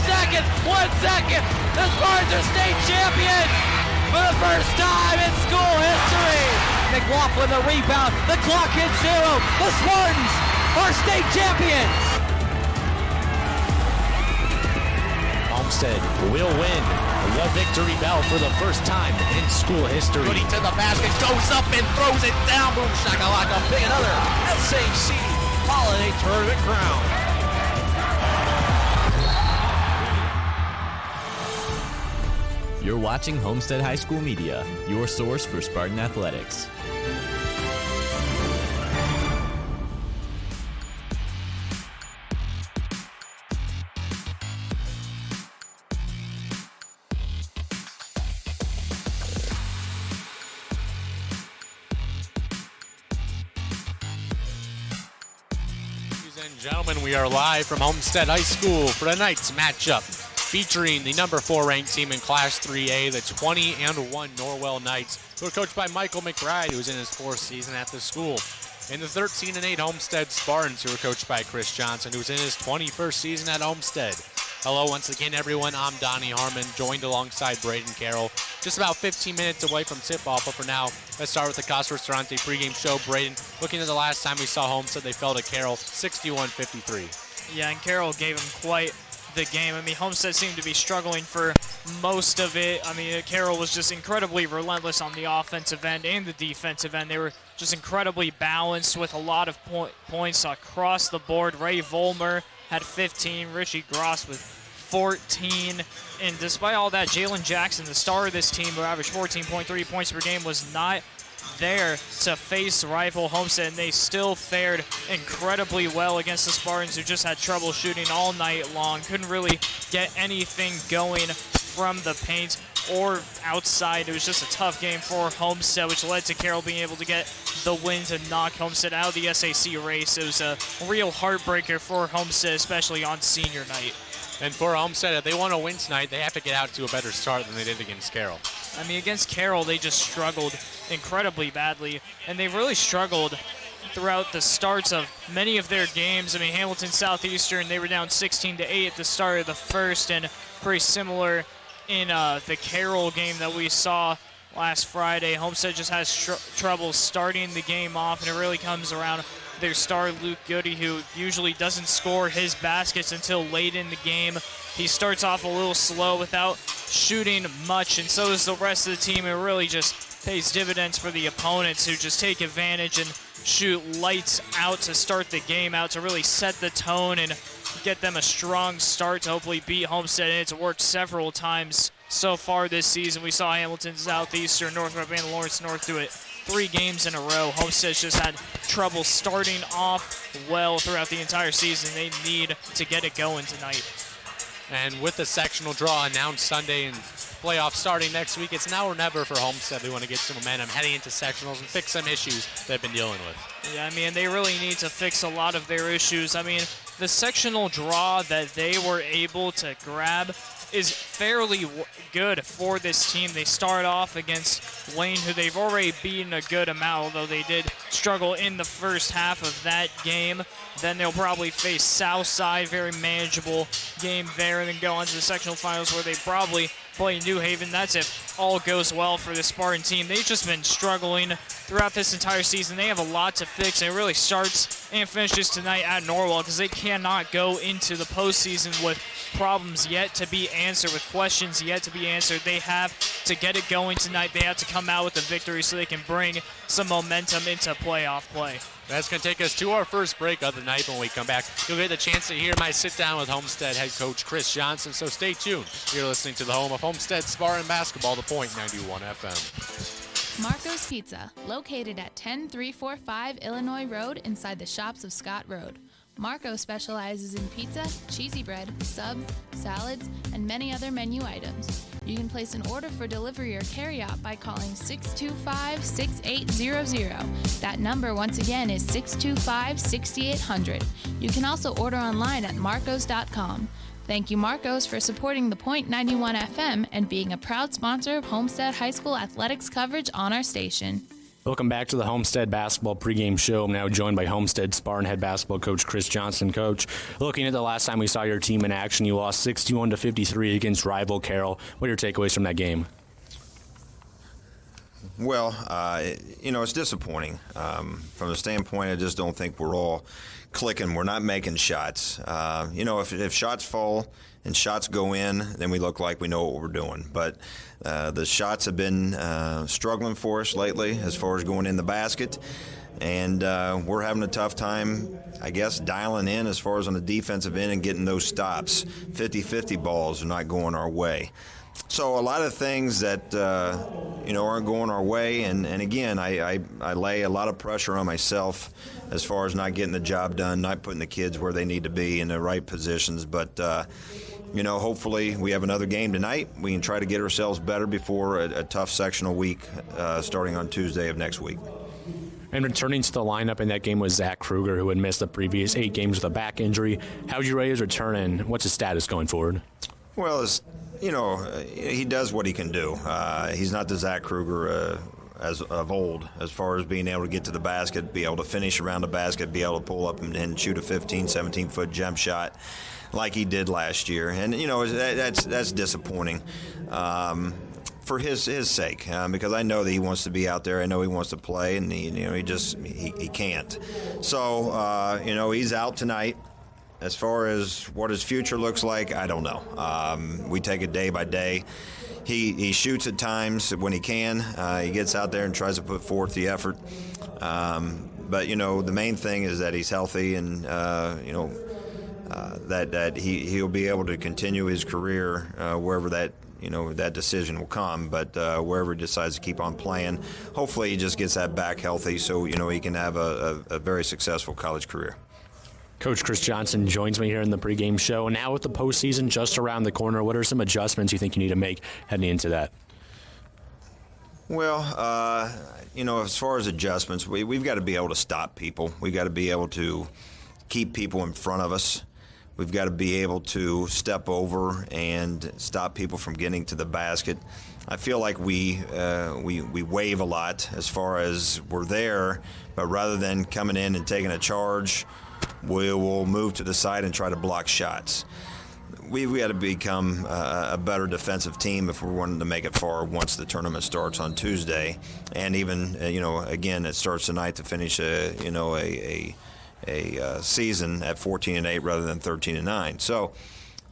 seconds, 1 second. The Spartans are state champions for the first time in school history. McLaughlin the rebound. The clock hits 0. The Spartans are state champions. Homestead will win the victory bell for the first time in school history. Goody to the basket, goes up and throws it down. Boom shakalaka, big another SAC Holiday Tournament crown. You're watching Homestead High School Media, your source for Spartan athletics. Ladies and gentlemen, we are live from Homestead High School for tonight's matchup, featuring the number 4 ranked team in Class 3A, the 20-1 Norwell Knights, who are coached by Michael McBride, who's in his 4th season at the school, and the 13-8 Homestead Spartans, who are coached by Chris Johnson, who's in his 21st season at Homestead. Hello once again, everyone. I'm Donnie Harmon, joined alongside Braden Carroll, just about 15 minutes away from tip-off. But for now, let's start with the Casa Restaurante pregame show. Braden, looking at the last time we saw Homestead, they fell to Carroll 61-53. Yeah, and Carroll gave him quite the game. I mean, Homestead seemed to be struggling for most of it. I mean, Carroll was just incredibly relentless on the offensive end and the defensive end. They were just incredibly balanced with a lot of points across the board. Ray Volmer had 15, Richie Gross with 14, and despite all that, Jalen Jackson, the star of this team, who averaged 14.3 points per game, was not there to face rival Homestead, and they still fared incredibly well against the Spartans, who just had trouble shooting all night long, couldn't really get anything going from the paint or outside. It was just a tough game for Homestead, which led to Carroll being able to get the win to knock Homestead out of the SAC race. It was a real heartbreaker for Homestead, especially on senior night. And for Homestead, if they want to win tonight, they have to get out to a better start than they did against Carroll. I mean, against Carroll, they just struggled incredibly badly, and they've really struggled throughout the starts of many of their games. I mean, Hamilton Southeastern, they were down 16-8 at the start of the first, and pretty similar in the Carroll game that we saw last Friday. Homestead just has trouble starting the game off, and it really comes around their star Luke Goody, who usually doesn't score his baskets until late in the game. He starts off a little slow without shooting much, and so does the rest of the team. It really just pays dividends for the opponents, who just take advantage and shoot lights out to start the game out, to really set the tone and get them a strong start to hopefully beat Homestead. And it's worked several times so far this season. We saw Hamilton Southeastern, Northrop, and Lawrence North do it 3 games in a row. Homestead's just had trouble starting off well throughout the entire season. They need to get it going tonight. And with the sectional draw announced Sunday and playoffs starting next week, it's now or never for Homestead. They want to get some momentum heading into sectionals and fix some issues they've been dealing with. Yeah, I mean, they really need to fix a lot of their issues. I mean, the sectional draw that they were able to grab is fairly good for this team. They start off against Wayne, who they've already beaten a good amount, although they did struggle in the first half of that game. Then they'll probably face Southside, very manageable game there, and then go on to the sectional finals, where they probably play New Haven. That's if all goes well for the Spartan team. They've just been struggling throughout this entire season. They have a lot to fix, and it really starts and finishes tonight at Norwell, because they cannot go into the postseason with problems yet to be answered, with questions yet to be answered. They have to get it going tonight. They have to come out with a victory so they can bring some momentum into playoff play. That's going to take us to our first break of the night. When we come back, you'll get the chance to hear my sit-down with Homestead head coach Chris Johnson, so stay tuned. You're listening to the home of Homestead Spartan Basketball, The Point 91 FM. Marco's Pizza, located at 10345 Illinois Road inside the shops of Scott Road. Marco specializes in pizza, cheesy bread, subs, salads, and many other menu items. You can place an order for delivery or carryout by calling 625-6800. That number, once again, is 625-6800. You can also order online at marcos.com. Thank you, Marcos, for supporting the Point 91 FM and being a proud sponsor of Homestead High School athletics coverage on our station. Welcome back to the Homestead Basketball Pregame Show. I'm now joined by Homestead Spartan head basketball coach Chris Johnson. Coach, looking at the last time we saw your team in action, you lost 61-53 against rival Carroll. What are your takeaways from that game? Well, it's disappointing. From the standpoint, I just don't think we're all clicking. We're not making shots. If shots fall and shots go in, then we look like we know what we're doing. But the shots have been struggling for us lately as far as going in the basket. And we're having a tough time, I guess, dialing in as far as on the defensive end and getting those stops. 50-50 balls are not going our way. So a lot of things that, aren't going our way. And again, I lay a lot of pressure on myself as far as not getting the job done, not putting the kids where they need to be in the right positions. But, hopefully we have another game tonight. We can try to get ourselves better before a tough sectional week starting on Tuesday of next week. And returning to the lineup in that game was Zach Kruger, who had missed the previous 8 games with a back injury. How would you rate his return, and what's his status going forward? Well, he does what he can do. He's not the Zach Kruger as of old as far as being able to get to the basket, be able to finish around the basket, be able to pull up and shoot a 15, 17-foot jump shot like he did last year. And, that's disappointing for his sake because I know that he wants to be out there. I know he wants to play, and he can't. So, he's out tonight. As far as what his future looks like, I don't know. We take it day by day. He shoots at times when he can. He gets out there and tries to put forth the effort. But, the main thing is that he's healthy and, that he'll be able to continue his career wherever that decision will come. But wherever he decides to keep on playing, hopefully he just gets that back healthy so, he can have a very successful college career. Coach Chris Johnson joins me here in the pregame show. Now with the postseason just around the corner, what are some adjustments you think you need to make heading into that? Well, as far as adjustments, we've got to be able to stop people. We've got to be able to keep people in front of us. We've got to be able to step over and stop people from getting to the basket. I feel like we wave a lot as far as we're there, but rather than coming in and taking a charge, we will move to the side and try to block shots. We've got to become a better defensive team if we're wanting to make it far once the tournament starts on Tuesday. And even, again, it starts tonight to finish a season at 14-8 rather than 13-9. So,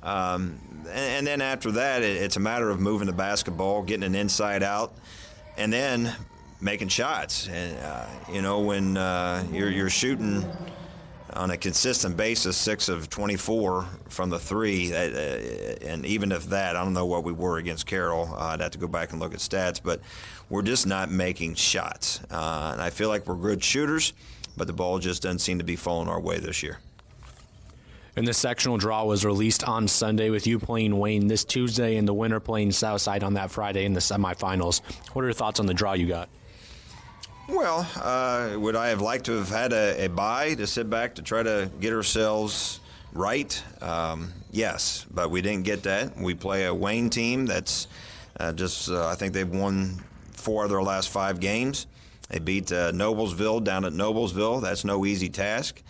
and then after that, it's a matter of moving the basketball, getting it inside out, and then making shots. And, when you're shooting on a consistent basis, 6 of 24 from the 3, and even if that, I don't know what we were against Carroll. I'd have to go back and look at stats, but we're just not making shots. And I feel like we're good shooters, but the ball just doesn't seem to be falling our way this year. And the sectional draw was released on Sunday with you playing Wayne this Tuesday and the winner playing Southside on that Friday in the semifinals. What are your thoughts on the draw you got? Well, would I have liked to have had a bye to sit back to try to get ourselves right? Yes, but we didn't get that. We play a Wayne team that's I think they've won 4 of their last 5 games. They beat Noblesville down at Noblesville. That's no easy task.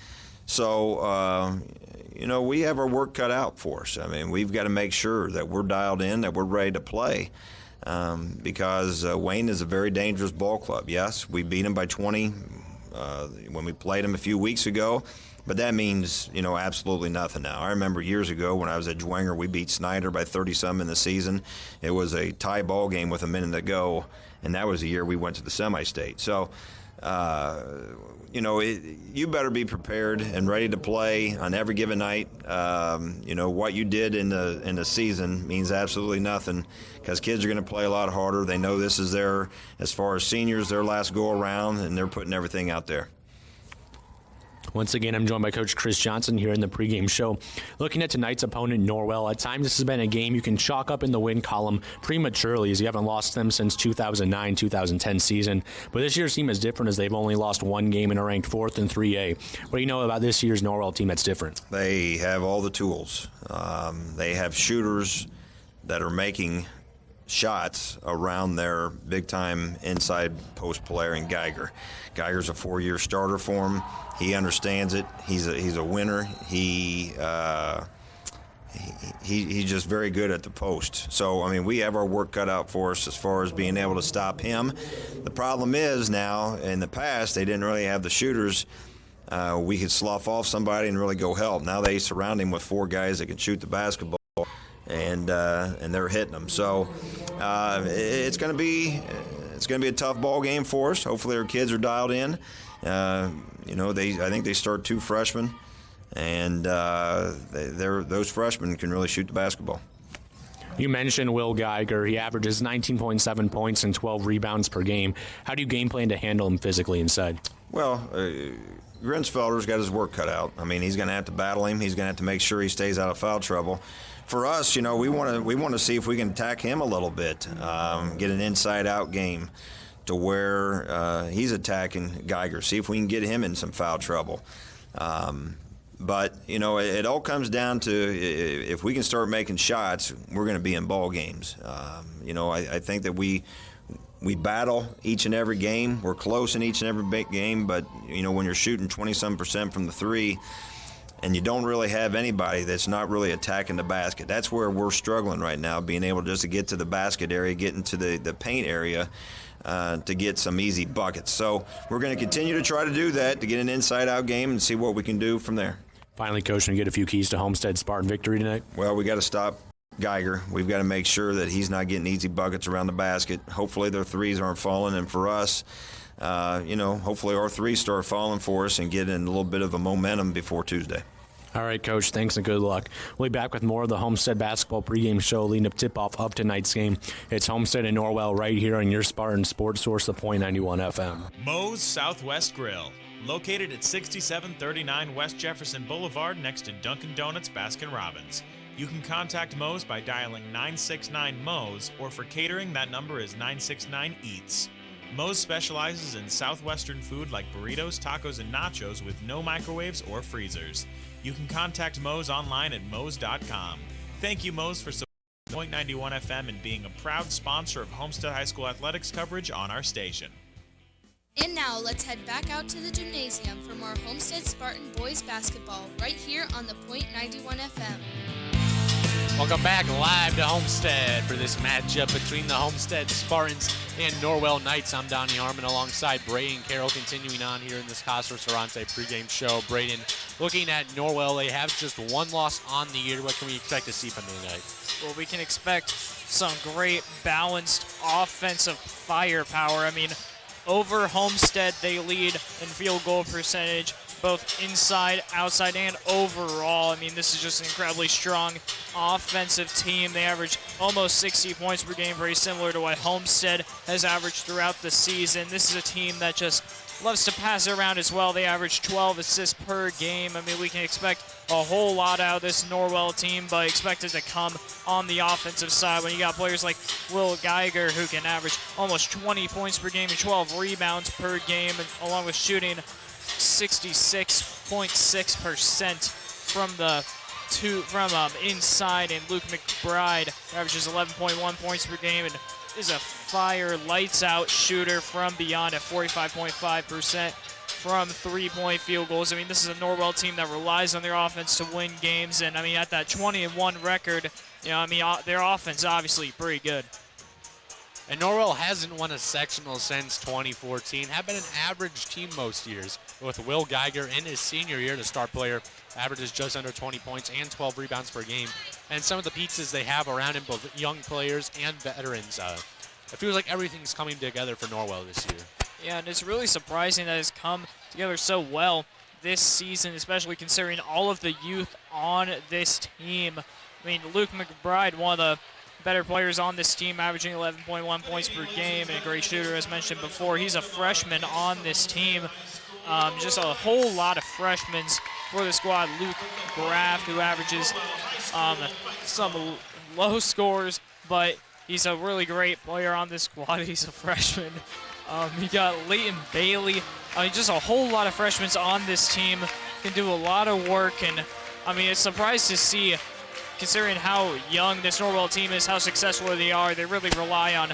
So, we have our work cut out for us. I mean, we've got to make sure that we're dialed in, that we're ready to play. Because Wayne is a very dangerous ball club. Yes, we beat them by 20 when we played them a few weeks ago, but that means, absolutely nothing now. I remember years ago when I was at Dwenger, we beat Snyder by 30-some in the season. It was a tie ball game with a minute to go, and that was the year we went to the semi-state. So, you better be prepared and ready to play on every given night. What you did in the season means absolutely nothing because kids are going to play a lot harder. They know this is as far as seniors, their last go around, and they're putting everything out there. Once again, I'm joined by Coach Chris Johnson here in the pregame show. Looking at tonight's opponent, Norwell, at times this has been a game you can chalk up in the win column prematurely as you haven't lost them since 2009-2010 season. But this year's team is different as they've only lost 1 game and are ranked 4th in 3A. What do you know about this year's Norwell team that's different? They have all the tools. They have shooters that are making shots around their big-time inside post player in Geiger. Geiger's a 4-year starter for him. He understands it. He's a winner. He's just very good at the post. So, I mean, we have our work cut out for us as far as being able to stop him. The problem is now, in the past, they didn't really have the shooters. We could slough off somebody and really go help. Now they surround him with 4 guys that can shoot the basketball, and they're hitting them. So it's going to be a tough ball game for us. Hopefully our kids are dialed in. I think they start 2 freshmen, and those freshmen can really shoot the basketball. You mentioned Will Geiger. He averages 19.7 points and 12 rebounds per game. How do you game plan to handle him physically inside? Well, Grinsfelder's got his work cut out. I mean, he's going to have to battle him. He's going to have to make sure he stays out of foul trouble. For us, we want to see if we can attack him a little bit, get an inside-out game to where he's attacking Geiger. See if we can get him in some foul trouble. But it all comes down to if we can start making shots, we're going to be in ball games. I think that we battle each and every game. We're close in each and every big game, but when you're shooting 20-some% from the 3, and you don't really have anybody that's not really attacking the basket, that's where we're struggling right now, being able just to get to the basket area, get into the paint area to get some easy buckets. So we're going to continue to try to do that, to get an inside-out game and see what we can do from there. Finally, Coach, can you get a few keys to Homestead Spartan victory tonight? Well, we got to stop Geiger. We've got to make sure that he's not getting easy buckets around the basket. Hopefully their 3s aren't falling, and for us, hopefully our 3s start falling for us and get in a little bit of a momentum before Tuesday. All right, Coach, thanks and good luck. We'll be back with more of the Homestead basketball pregame show leading up tip-off of tonight's game. It's Homestead and Norwell right here on your Spartan Sports Source, the .91 FM. Moe's Southwest Grill, located at 6739 West Jefferson Boulevard next to Dunkin' Donuts Baskin Robbins. You can contact Moe's by dialing 969-MOE's, or for catering, that number is 969-EATS. Moe's specializes in southwestern food like burritos, tacos, and nachos with no microwaves or freezers. You can contact Moe's online at moes.com. Thank you, Moe's, for supporting .91 FM and being a proud sponsor of Homestead High School athletics coverage on our station. And now let's head back out to the gymnasium for more Homestead Spartan boys basketball right here on the .91 FM. Welcome back live to Homestead for this matchup between the Homestead Spartans and Norwell Knights. I'm Donnie Harmon alongside Braden Carroll, continuing on here in this Casa Sorante pregame show. Braden, looking at Norwell, they have just 1 loss on the year. What can we expect to see from them tonight? Well, we can expect some great balanced offensive firepower. I mean, over Homestead, they lead in field goal percentage, both inside, outside, and overall. I mean, this is just an incredibly strong offensive team. They average almost 60 points per game, very similar to what Homestead has averaged throughout the season. This is a team that just loves to pass it around as well. They average 12 assists per game. I mean, we can expect a whole lot out of this Norwell team, but expect it to come on the offensive side when you got players like Will Geiger, who can average almost 20 points per game and 12 rebounds per game, and along with shooting 66.6% from inside, and Luke McBride averages 11.1 points per game and is a fire lights out shooter from beyond at 45.5% from 3-point field goals. I mean, this is a Norwell team that relies on their offense to win games, and I mean, at that 20-1 record, their offense obviously pretty good. And Norwell hasn't won a sectional since 2014, have been an average team most years. With Will Geiger in his senior year, the star player averages just under 20 points and 12 rebounds per game. And some of the pieces they have around him, both young players and veterans, it feels like everything's coming together for Norwell this year. Yeah, and it's really surprising that it's come together so well this season, especially considering all of the youth on this team. I mean, Luke McBride, one of the better players on this team, averaging 11.1 points per game, and a great shooter, as mentioned before. He's a freshman on this team. Just a whole lot of freshmen for the squad. Luke Graff, who averages some low scores, but he's a really great player on this squad. He's a freshman. You got Leighton Bailey. I mean, just a whole lot of freshmen on this team. Can do a lot of work, and I mean, it's surprised to see considering how young this Norwell team is, how successful they are, they really rely on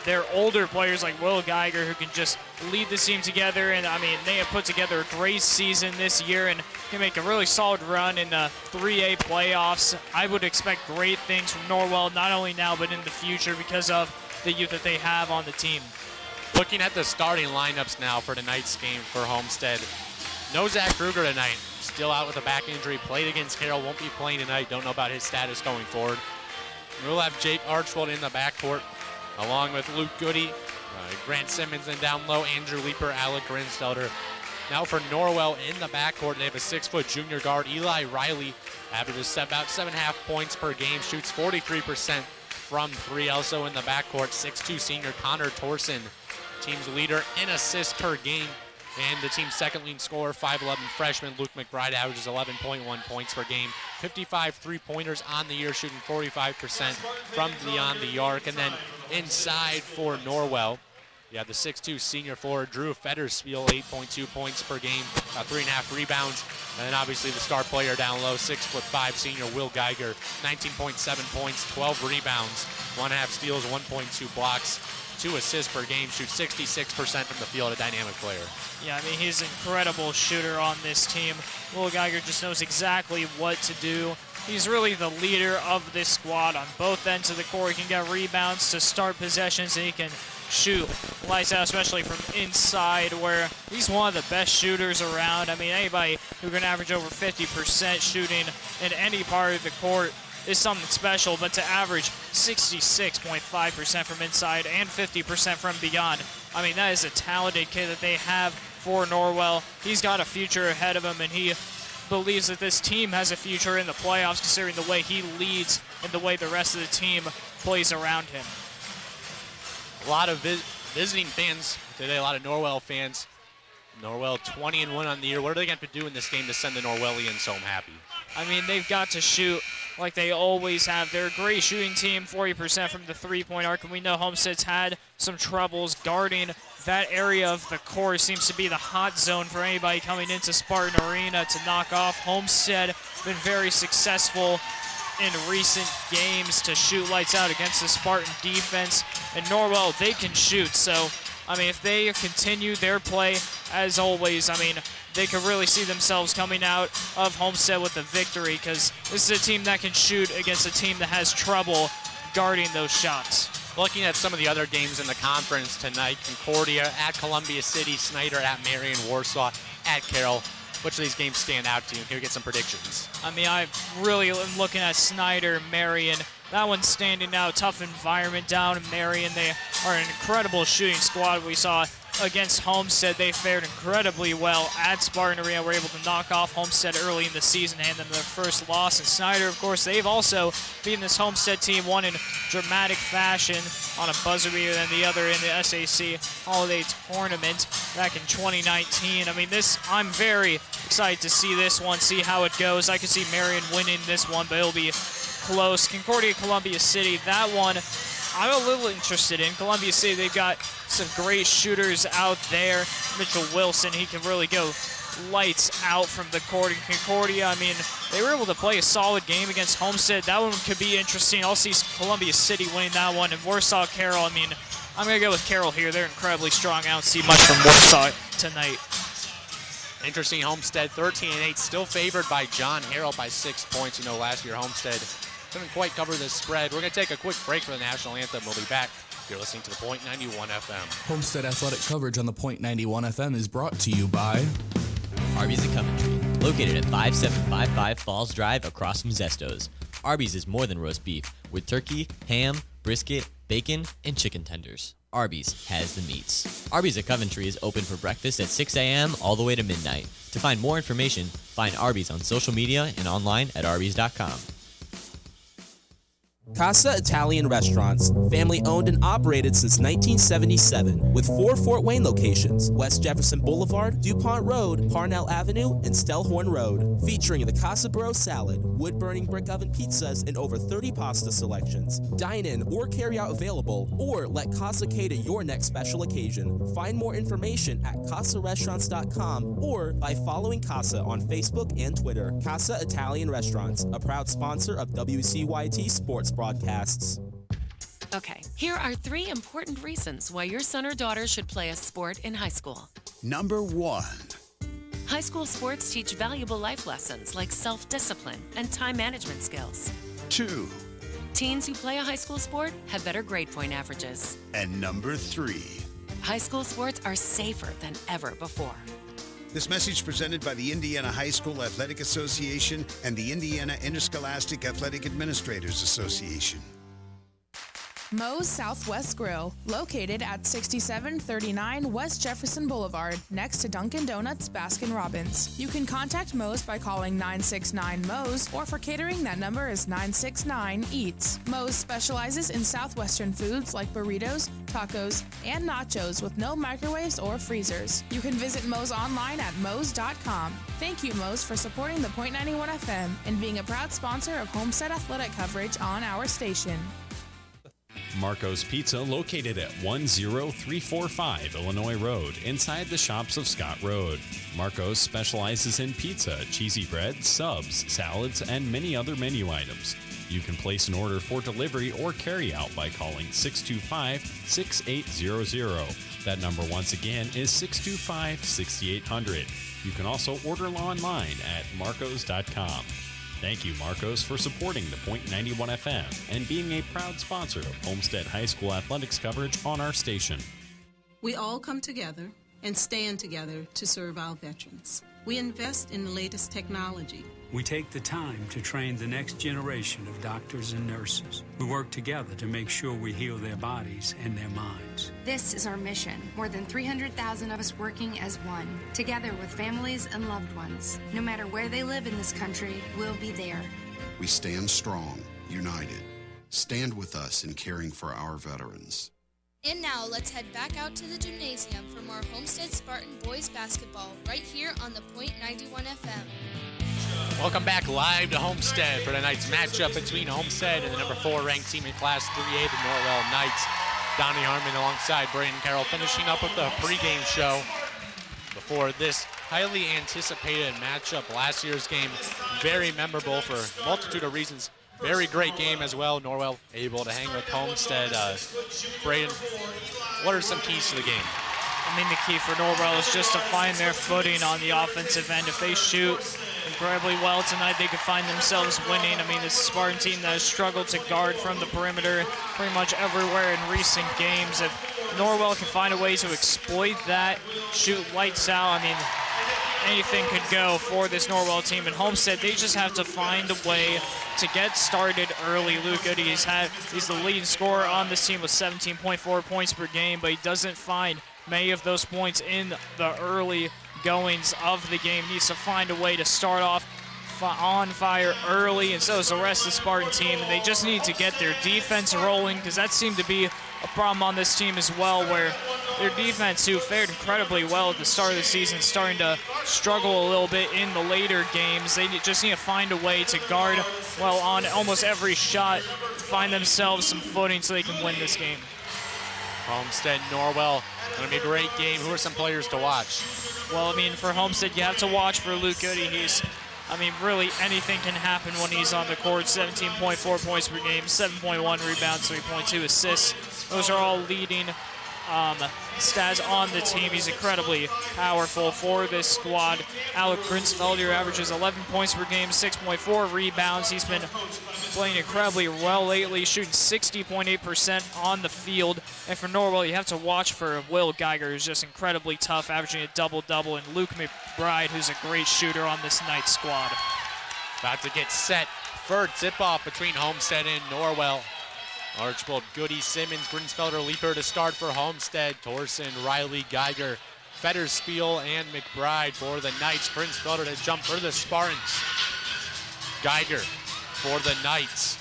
their older players like Will Geiger, who can just lead the team together. And I mean, they have put together a great season this year and can make a really solid run in the 3A playoffs. I would expect great things from Norwell, not only now but in the future, because of the youth that they have on the team. Looking at the starting lineups now for tonight's game for Homestead. No Zach Kruger tonight. Still out with a back injury. Played against Carroll. Won't be playing tonight. Don't know about his status going forward. We'll have Jake Archwell in the backcourt, along with Luke Goody, Grant Simmons, and down low, Andrew Leeper, Alec Grinsfelder. Now for Norwell in the backcourt, they have a 6-foot junior guard, Eli Riley, averages about 7.5 points per game, shoots 43% from three. Also in the backcourt, 6'2" senior Connor Torson, team's leader in assists per game. And the team's second leading scorer, 5'11" freshman Luke McBride, averages 11.1 points per game. 55 three-pointers on the year, shooting 45% from beyond the arc. And then inside for Norwell, you have the 6'2" senior forward Drew Federspiel, 8.2 points per game, 3.5 rebounds. And then obviously the star player down low, 6'5" senior Will Geiger, 19.7 points, 12 rebounds, 1.5 steals, 1.2 blocks. 2 assists per game, shoots 66% from the field, a dynamic player. Yeah, I mean, he's an incredible shooter on this team. Will Geiger just knows exactly what to do. He's really the leader of this squad on both ends of the court. He can get rebounds to start possessions, and he can shoot lights out, especially from inside, where he's one of the best shooters around. I mean, anybody who can average over 50% shooting in any part of the court is something special, but to average 66.5% from inside and 50% from beyond, I mean, that is a talented kid that they have for Norwell. He's got a future ahead of him, and he believes that this team has a future in the playoffs, considering the way he leads and the way the rest of the team plays around him. A lot of visiting fans today, a lot of Norwell fans. Norwell 20-1 on the year. What are they going to do in this game to send the Norwellians home happy? I mean, they've got to shoot like they always have. They're a great shooting team, 40% from the three-point arc, and we know Homestead's had some troubles guarding that area of the court. Seems to be the hot zone for anybody coming into Spartan Arena to knock off. Homestead been very successful in recent games to shoot lights out against the Spartan defense, and Norwell, they can shoot. So, I mean, if they continue their play as always, I mean, they could really see themselves coming out of Homestead with a victory, because this is a team that can shoot against a team that has trouble guarding those shots. Looking at some of the other games in the conference tonight, Concordia at Columbia City, Snyder at Marion, Warsaw at Carroll. Which of these games stand out to you? Can we get some predictions? I mean, I really am looking at Snyder, Marion. That one's standing out. Tough environment down in Marion. They are an incredible shooting squad. We saw against Homestead, they fared incredibly well at Spartan Arena. Were able to knock off Homestead early in the season, hand them their first loss. And Snyder, of course, they've also beaten this Homestead team, one in dramatic fashion on a buzzer beater than the other in the SAC Holiday Tournament back in 2019. I mean, I'm very excited to see this one, see how it goes. I could see Marion winning this one, but it'll be close. Concordia, Columbia City, that one I'm a little interested in. Columbia City, they've got some great shooters out there. Mitchell Wilson, he can really go lights out from the court. In Concordia, I mean, they were able to play a solid game against Homestead. That one could be interesting. I'll see Columbia City winning that one. And Warsaw, Carroll, I mean, I'm going to go with Carroll here. They're incredibly strong. I don't see much from Warsaw tonight. Interesting, Homestead 13-8, still favored by John Harrell by 6 points. You know, last year Homestead couldn't quite cover the spread. We're going to take a quick break for the national anthem. We'll be back. You're listening to the Point 91 FM. Homestead Athletic coverage on the Point 91 FM is brought to you by Arby's in Coventry, located at 5755 Falls Drive across from Zesto's. Arby's is more than roast beef, with turkey, ham, brisket, bacon, and chicken tenders. Arby's has the meats. Arby's at Coventry is open for breakfast at 6 a.m. all the way to midnight. To find more information, find Arby's on social media and online at arbys.com. Casa Italian Restaurants, family owned and operated since 1977, with 4 Fort Wayne locations: West Jefferson Boulevard, DuPont Road, Parnell Avenue, and Stellhorn Road. Featuring the Casa Bro salad, wood-burning brick oven pizzas, and over 30 pasta selections. Dine-in or carry-out available, or let Casa cater your next special occasion. Find more information at CasaRestaurants.com or by following Casa on Facebook and Twitter. Casa Italian Restaurants, a proud sponsor of WCYT Sports broadcasts. Okay, here are 3 important reasons why your son or daughter should play a sport in high school. Number 1. High school sports teach valuable life lessons like self-discipline and time management skills. 2. Teens who play a high school sport have better grade point averages. And number 3. High school sports are safer than ever before. This message presented by the Indiana High School Athletic Association and the Indiana Interscholastic Athletic Administrators Association. Moe's Southwest Grill, located at 6739 West Jefferson Boulevard, next to Dunkin' Donuts Baskin Robbins. You can contact Moe's by calling 969-MOE's, or for catering, that number is 969-EATS. Moe's specializes in Southwestern foods like burritos, tacos, and nachos with no microwaves or freezers. You can visit Moe's online at moes.com. Thank you, Moe's, for supporting the .91 FM and being a proud sponsor of Homestead athletic coverage on our station. Marco's Pizza, located at 10345 Illinois Road, inside the shops of Scott Road. Marco's specializes in pizza, cheesy bread, subs, salads, and many other menu items. You can place an order for delivery or carry out by calling 625-6800. That number once again is 625-6800. You can also order online at marcos.com. Thank you, Marcos, for supporting the .91 FM and being a proud sponsor of Homestead High School athletics coverage on our station. We all come together and stand together to serve our veterans. We invest in the latest technology. We take the time to train the next generation of doctors and nurses. We work together to make sure we heal their bodies and their minds. This is our mission. More than 300,000 of us working as one, together with families and loved ones. No matter where they live in this country, we'll be there. We stand strong, united. Stand with us in caring for our veterans. And now let's head back out to the gymnasium for more Homestead Spartan boys basketball right here on the .91 FM. Welcome back live to Homestead for tonight's matchup between Homestead and the number 4 ranked team in Class 3A, the Norwell Knights. Donnie Harmon alongside Brayden Carroll finishing up with the pregame show before this highly anticipated matchup. Last year's game, very memorable for a multitude of reasons. Very great game as well. Norwell able to hang with Homestead. Brayden, what are some keys to the game? I mean, the key for Norwell is just to find their footing on the offensive end. If they shoot incredibly well tonight, they could find themselves winning. I mean, this Spartan team that has struggled to guard from the perimeter pretty much everywhere in recent games. If Norwell can find a way to exploit that, shoot lights out, I mean, anything could go for this Norwell team. And Homestead, they just have to find a way to get started early. Luke Goody he's the leading scorer on this team with 17.4 points per game, but he doesn't find many of those points in the early goings of the game. Needs to find a way to start off on fire early, and so is the rest of the Spartan team. And they just need to get their defense rolling, because that seemed to be a problem on this team as well, where their defense, who fared incredibly well at the start of the season, starting to struggle a little bit in the later games. They just need to find a way to guard well on almost every shot, find themselves some footing so they can win this game. Homestead, Norwell, going to be a great game. Who are some players to watch? Well, I mean, for Homestead, you have to watch for Luke Goody. Really anything can happen when he's on the court. 17.4 points per game, 7.1 rebounds, 3.2 assists. Those are all leading stats on the team. He's incredibly powerful for this squad. Alec Grinsfelder averages 11 points per game, 6.4 rebounds. He's been playing incredibly well lately, shooting 60.8% on the field. And for Norwell, you have to watch for Will Geiger, who's just incredibly tough, averaging a double-double, and Luke McBride, who's a great shooter on this Knights squad. About to get set for tip-off between Homestead and Norwell. Archibald, Goody, Simmons, Grinsfelder, Leaper to start for Homestead. Torsen, Riley, Geiger, Fetterspiel, and McBride for the Knights. Grinsfelder to jump for the Spartans. Geiger for the Knights.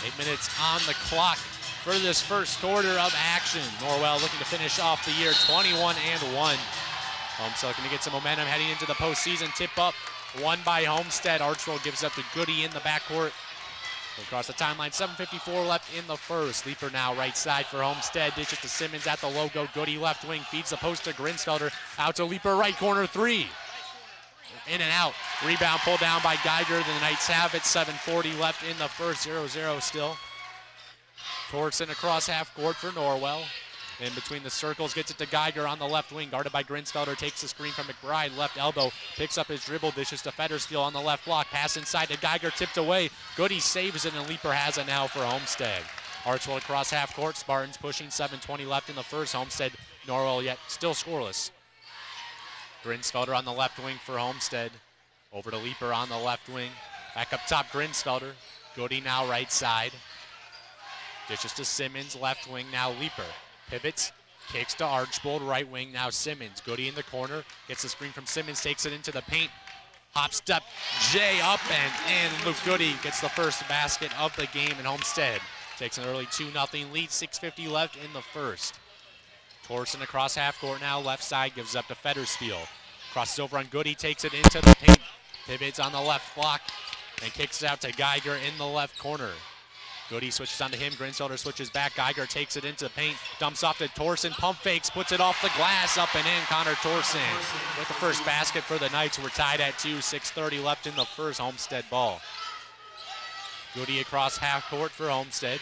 8 minutes on the clock for this first quarter of action. Norwell looking to finish off the year 21-1. Homestead looking to get some momentum heading into the postseason. Tip up, won by Homestead. Archwell gives up to Goody in the backcourt. Across the timeline, 7:54 left in the first. Leaper now right side for Homestead. Dishes to Simmons at the logo. Goody left wing, feeds the post to Grinsfelder. Out to Leaper, right corner, three. In and out. Rebound pulled down by Geiger. The Knights have it. 7:40 left in the first. 0-0 still. Torsen across half court for Norwell. In between the circles, gets it to Geiger on the left wing, guarded by Grinsfelder, takes the screen from McBride, left elbow, picks up his dribble, dishes to Federspiel on the left block, pass inside to Geiger, tipped away. Goody saves it, and Leaper has it now for Homestead. Archwell across half court, Spartans pushing, 7:20 left in the first. Homestead, Norwell yet still scoreless. Grinsfelder on the left wing for Homestead. Over to Leaper on the left wing. Back up top, Grinsfelder. Goody now right side. Dishes to Simmons, left wing, now Leaper. Pivots, kicks to Archbold, right wing, now Simmons. Goody in the corner, gets the screen from Simmons, takes it into the paint. Hop step, Jay up and in. Luke Goody gets the first basket of the game, and Homestead takes an early 2-0 lead, 6:50 left in the first. Torsen across half court now, left side, gives up to Federspiel. Crosses over on Goody, takes it into the paint. Pivots on the left block and kicks it out to Geiger in the left corner. Goody switches onto him, Grinsfelder switches back, Geiger takes it into the paint, dumps off to Torsen, pump fakes, puts it off the glass, up and in. Connor Torsen with the first basket for the Knights. We're tied at 2, 6:30 left in the first. Homestead ball. Goody across half court for Homestead.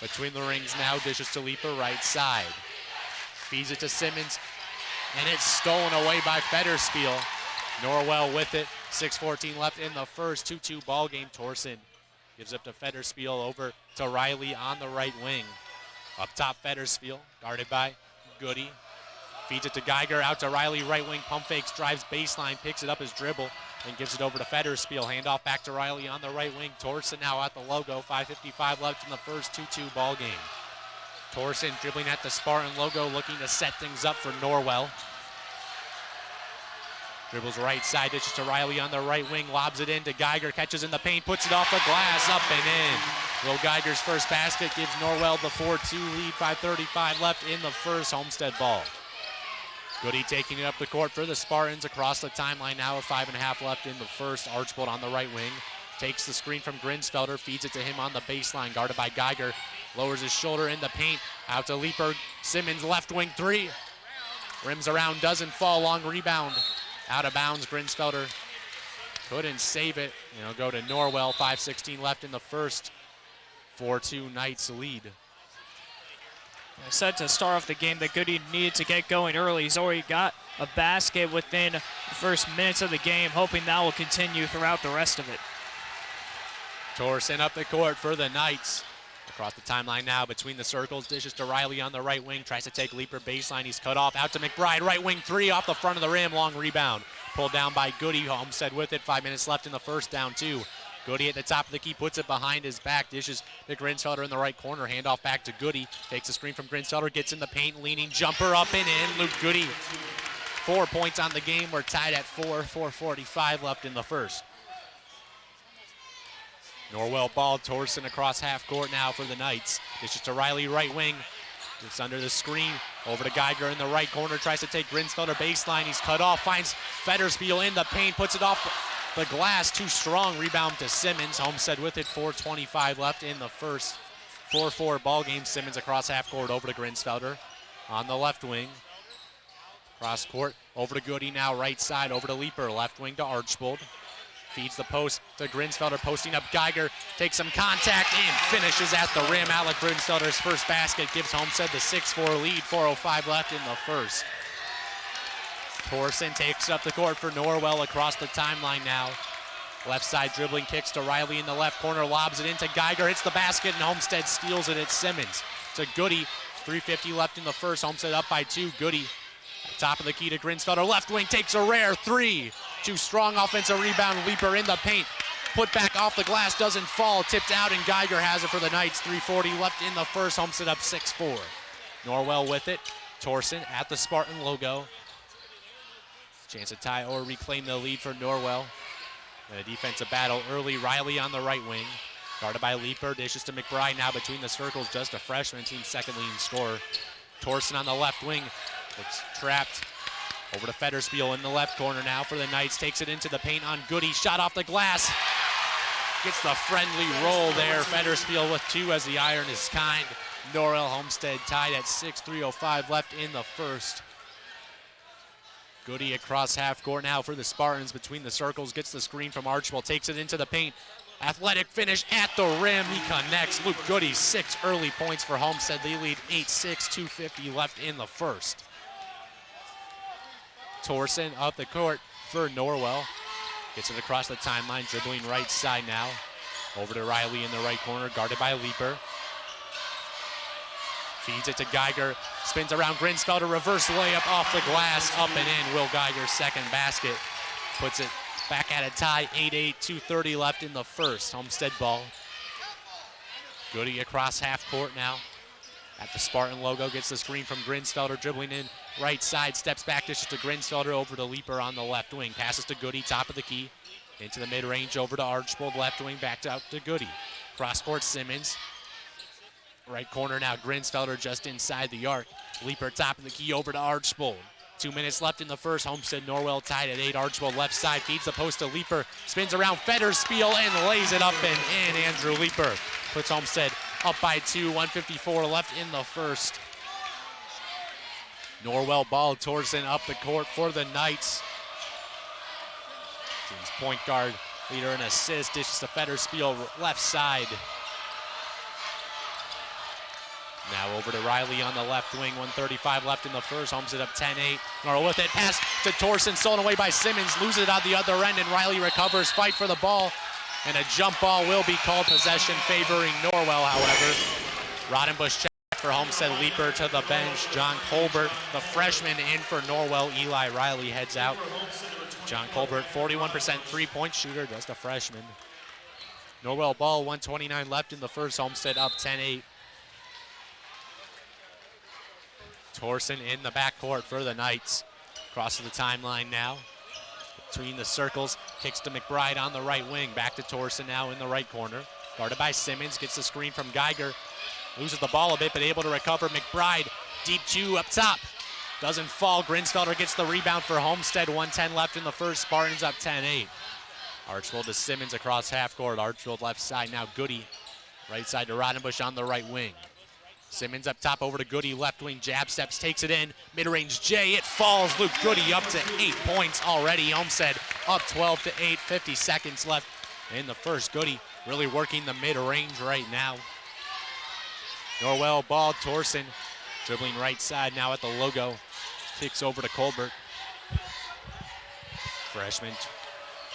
Between the rings now, dishes to Leaper right side. Feeds it to Simmons, and it's stolen away by Federspiel. Norwell with it, 6:14 left in the first, 2-2 ball game. Torsen gives up to Federspiel, over to Riley on the right wing. Up top, Federspiel, guarded by Goody. Feeds it to Geiger, out to Riley, right wing, pump fakes, drives baseline, picks it up his dribble, and gives it over to Federspiel. Handoff back to Riley on the right wing. Torsen now at the logo, 5:55 left in the first, 2-2 ball game. Torsen dribbling at the Spartan logo, looking to set things up for Norwell. Dribbles right side, dishes to Riley on the right wing, lobs it in to Geiger, catches in the paint, puts it off the glass, up and in. Will Geiger's first basket gives Norwell the 4-2 lead, 5:35 left in the first. Homestead ball. Goody taking it up the court for the Spartans across the timeline now, with 5.5 left in the first. Archbold on the right wing, takes the screen from Grinsfelder, feeds it to him on the baseline, guarded by Geiger, lowers his shoulder in the paint, out to Leaper, Simmons left wing three, rims around, doesn't fall, long rebound. Out of bounds, Grinsfelder couldn't save it. It'll go to Norwell, 5:16 left in the first. 4-2 Knights lead. I said to start off the game that Goody needed to get going early. He's already got a basket within the first minutes of the game, hoping that will continue throughout the rest of it. Torsen up the court for the Knights. Across the timeline now, between the circles, dishes to Riley on the right wing, tries to take Leaper baseline, he's cut off, out to McBride, right wing three off the front of the rim, long rebound. Pulled down by Goody, Homestead with it, 5 minutes left in the first, down 2. Goody at the top of the key, puts it behind his back, dishes to Grinsfelder in the right corner, handoff back to Goody, takes a screen from Grinsfelder, gets in the paint, leaning jumper up and in. Luke Goody, 4 points on the game, we're tied at 4, 4:45 left in the first. Norwell ball, Torsen across half court now for the Knights. Dishes to Riley, right wing. It's under the screen. Over to Geiger in the right corner. Tries to take Grinsfelder baseline. He's cut off. Finds Federspiel in the paint. Puts it off the glass. Too strong. Rebound to Simmons. Homestead with it. 4:25 left in the first. 4-4 ball game. Simmons across half court. Over to Grinsfelder on the left wing. Cross court. Over to Goody now. Right side. Over to Leaper. Left wing to Archbold. Feeds the post to Grinsfelder, posting up Geiger, takes some contact and finishes at the rim. Alec Grinsfelder's first basket gives Homestead the 6-4 lead, 4:05 left in the first. Torsen takes up the court for Norwell across the timeline now. Left side dribbling, kicks to Riley in the left corner, lobs it into Geiger, hits the basket, and Homestead steals it at Simmons. To Goody, 3:50 left in the first. Homestead up by 2. Goody, top of the key to Grinsfelder, left wing, takes a rare three. Too strong, offensive rebound, Leaper in the paint. Put back off the glass, doesn't fall, tipped out, and Geiger has it for the Knights. 3:40 left in the first. Homestead up 6-4. Norwell with it. Torsen at the Spartan logo. Chance to tie or reclaim the lead for Norwell. A defensive battle early. Riley on the right wing. Guarded by Leaper, dishes to McBride now between the circles, just a freshman, team's second leading scorer. Torsen on the left wing, looks trapped. Over to Federspiel in the left corner now for the Knights, takes it into the paint on Goody, shot off the glass. Gets the friendly roll there, Federspiel with 2 as the iron is kind. Norwell Homestead tied at 6, 3:05 left in the first. Goody across half court now for the Spartans between the circles, gets the screen from Archibald, takes it into the paint. Athletic finish at the rim, he connects. Luke Goody, 6 early points for Homestead. They lead 8-6, 2:50 left in the first. Torsen up the court for Norwell. Gets it across the timeline, dribbling right side now. Over to Riley in the right corner, guarded by Leaper. Feeds it to Geiger, spins around Grinsfelder, reverse layup off the glass, up and in. Will Geiger's second basket puts it back at a tie, 8-8, 2:30 left in the first. Homestead ball. Goody across half court now. At the Spartan logo, gets the screen from Grinsfelder, dribbling in right side, steps back, dishes to Grinsfelder, over to Leaper on the left wing. Passes to Goody, top of the key. Into the mid-range, over to Archibald, left wing, back out to Goody. Cross court, Simmons. Right corner now, Grinsfelder just inside the arc. Leaper top of the key, over to Archibald. 2 minutes left in the first. Homestead Norwell tied at 8. Archibald left side, feeds the post to Leaper, spins around Federspiel and lays it up and in. Andrew Leaper puts Homestead up by 2, 1:54 left in the first. Norwell ball, Torsen up the court for the Knights. Team's point guard, leader in assist, dishes to Federspiel left side. Now over to Riley on the left wing, 1:35 left in the first. Homestead up 10-8. Norwell with it, pass to Torsen, stolen away by Simmons, loses it on the other end, and Riley recovers, fight for the ball, and a jump ball will be called, possession favoring Norwell, however. Rodenbush check for Homestead, Leaper to the bench. John Colbert, the freshman, in for Norwell. Eli Riley heads out. John Colbert, 41% three-point shooter, just a freshman. Norwell ball, 1:29 left in the first. Homestead up 10-8. Torsen in the backcourt for the Knights. Crosses the timeline now. Between the circles, kicks to McBride on the right wing. Back to Torsen now in the right corner. Guarded by Simmons, gets the screen from Geiger. Loses the ball a bit, but able to recover. McBride, deep 2 up top. Doesn't fall. Grinsfelder gets the rebound for Homestead. 1:10 left in the first. Spartans up 10-8. Archibald to Simmons across half court. Archibald left side now. Goody. Right side to Rodenbush on the right wing. Simmons up top, over to Goody, left wing, jab steps, takes it in, mid-range J, it falls. Luke Goody up to 8 points already. Homestead up 12-8, 50 seconds left in the first. Goody really working the mid-range right now. Norwell ball, Torsen dribbling right side now at the logo. Kicks over to Colbert. Freshman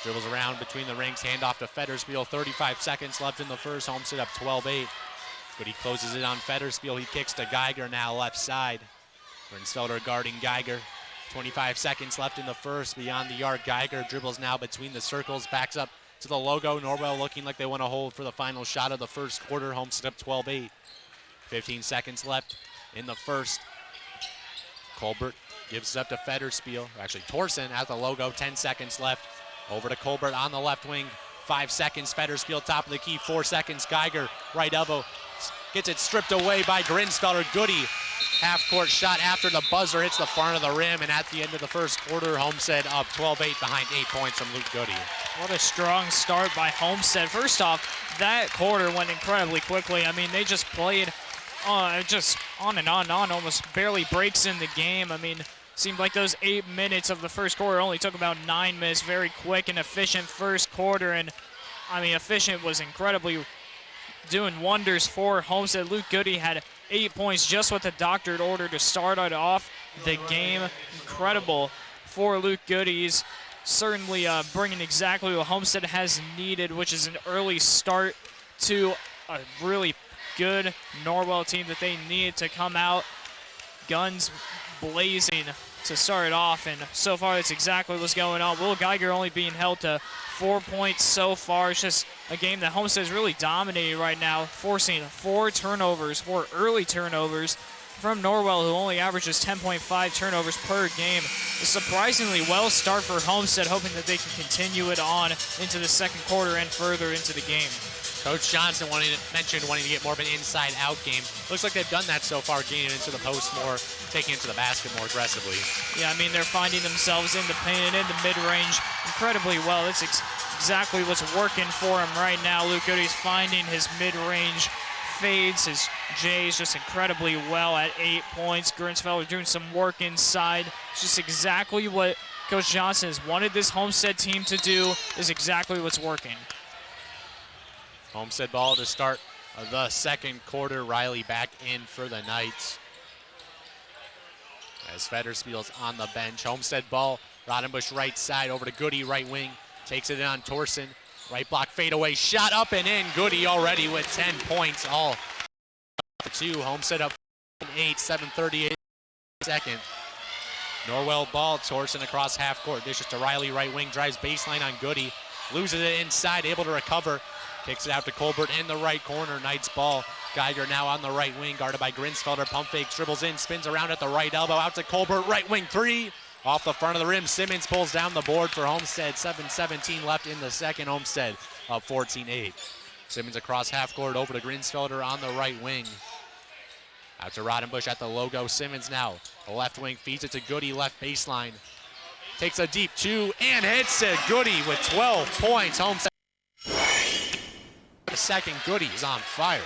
dribbles around between the rings, handoff to Federspiel. 35 seconds left in the first. Homestead up 12-8. Goody closes it on Federspiel. He kicks to Geiger now left side. Grinsfelder guarding Geiger. 25 seconds left in the first. Beyond the arc, Geiger dribbles now between the circles, backs up to the logo. Norwell looking like they want to hold for the final shot of the first quarter. Homestead up 12-8. 15 seconds left in the first. Colbert gives it up to Federspiel. Actually, Torsen at the logo. 10 seconds left. Over to Colbert on the left wing. 5 seconds. Federspiel top of the key. 4 seconds. Geiger right elbow. Gets it stripped away by Grinsfelder. Goody, half-court shot after the buzzer hits the front of the rim, and at the end of the first quarter, Homestead up 12-8 behind 8 points from Luke Goody. What a strong start by Homestead. First off, that quarter went incredibly quickly. I mean, they just played just on and on, almost barely breaks in the game. I mean, seemed like those 8 minutes of the first quarter only took about 9 minutes. Very quick and efficient first quarter, and I mean, efficient was incredibly doing wonders for Homestead. Luke Goody had 8 points just with the doctored order to start it off the game. Incredible for Luke Goody. He's certainly bringing exactly what Homestead has needed, which is an early start to a really good Norwell team that they needed to come out guns blazing to start it off, and so far that's exactly what's going on. Will Geiger only being held to 4 points so far. It's just a game that Homestead is really dominating right now, forcing 4 early turnovers from Norwell, who only averages 10.5 turnovers per game. A surprisingly well start for Homestead, hoping that they can continue it on into the second quarter and further into the game. Coach Johnson mentioned wanting to get more of an inside-out game. Looks like they've done that so far, getting into the post more, taking it to the basket more aggressively. Yeah, I mean, they're finding themselves in the paint and in the mid-range incredibly well. That's exactly what's working for him right now. Luke Goody's finding his mid-range fades, his J's just incredibly well at 8 points. Grinsfelder doing some work inside. It's just exactly what Coach Johnson has wanted this Homestead team to do, is exactly what's working. Homestead ball to start the second quarter. Riley back in for the Knights. As Federspiel's on the bench. Homestead ball, Rodenbush right side over to Goody, right wing. Takes it in on Torsen. Right block fadeaway shot up and in. Goody already with 10 points. All for 2. Homestead up 8, 7:38 second. Norwell ball, Torsen across half court. Dishes to Riley, right wing, drives baseline on Goody. Loses it inside, able to recover. Kicks it out to Colbert in the right corner. Knights ball. Geiger now on the right wing, guarded by Grinsfelder. Pump fake, dribbles in, spins around at the right elbow. Out to Colbert, right wing 3. Off the front of the rim, Simmons pulls down the board for Homestead. 7:17 left in the second. Homestead up 14-8. Simmons across half court over to Grinsfelder on the right wing. Out to Rodenbush at the logo. Simmons now. The left wing feeds it to Goody, left baseline. Takes a deep 2 and hits it. Goody with 12 points. Homestead. The second, Goody is on fire.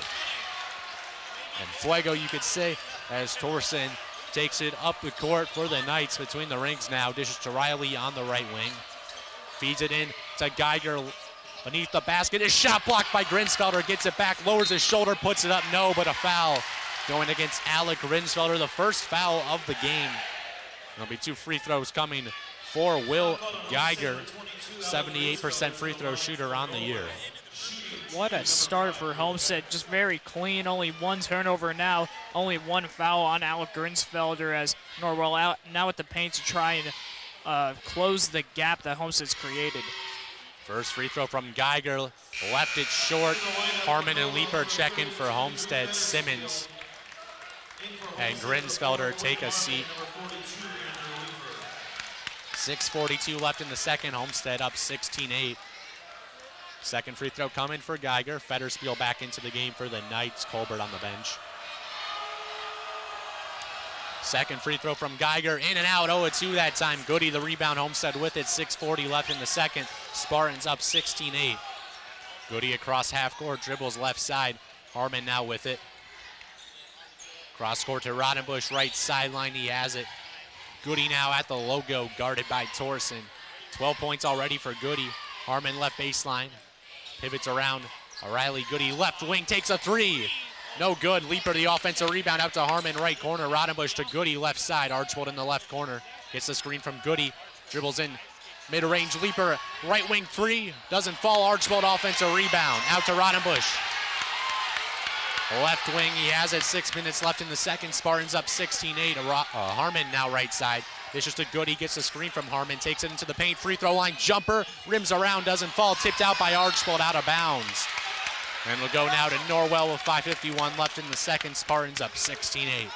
And Fuego, you could say, as Torsen takes it up the court for the Knights between the rings now. Dishes to Riley on the right wing. Feeds it in to Geiger beneath the basket. Is shot blocked by Grinsfelder. Gets it back, lowers his shoulder, puts it up. No, but a foul going against Alec Grinsfelder. The first foul of the game. There'll be 2 free throws coming for Will Geiger. 78% free throw shooter on the year. What a start for Homestead. Just very clean. Only 1 turnover now. Only 1 foul on Alec Grinsfelder as Norwell out now at the paint to try and close the gap that Homestead's created. First free throw from Geiger. Left it short. Harmon and Leeper check in for Homestead. Simmons and Grinsfelder take a seat. 6:42 left in the second. Homestead up 16-8. Second free throw coming for Geiger. Federspiel back into the game for the Knights. Colbert on the bench. Second free throw from Geiger. In and out. 0-2 that time. Goody the rebound. Homestead with it. 6:40 left in the second. Spartans up 16-8. Goody across half court. Dribbles left side. Harmon now with it. Cross court to Rodenbush. Right sideline. He has it. Goody now at the logo. Guarded by Torsen. 12 points already for Goody. Harmon left baseline. Pivots around. O'Reilly, Goody left wing, takes a 3. No good. Leeper the offensive rebound out to Harmon, right corner. Rodenbush to Goody, left side. Archbold in the left corner. Gets the screen from Goody. Dribbles in mid-range. Leeper, right wing 3. Doesn't fall. Archbold offensive rebound. Out to Rodenbush. Left wing, he has it. 6 minutes left in the second. Spartans up 16-8. Harmon now right side. This is to Goody, gets the screen from Harmon, takes it into the paint, free throw line, jumper, rims around, doesn't fall, tipped out by Archbold, out of bounds. And we'll go now to Norwell with 5:51 left in the second. Spartans up 16-8.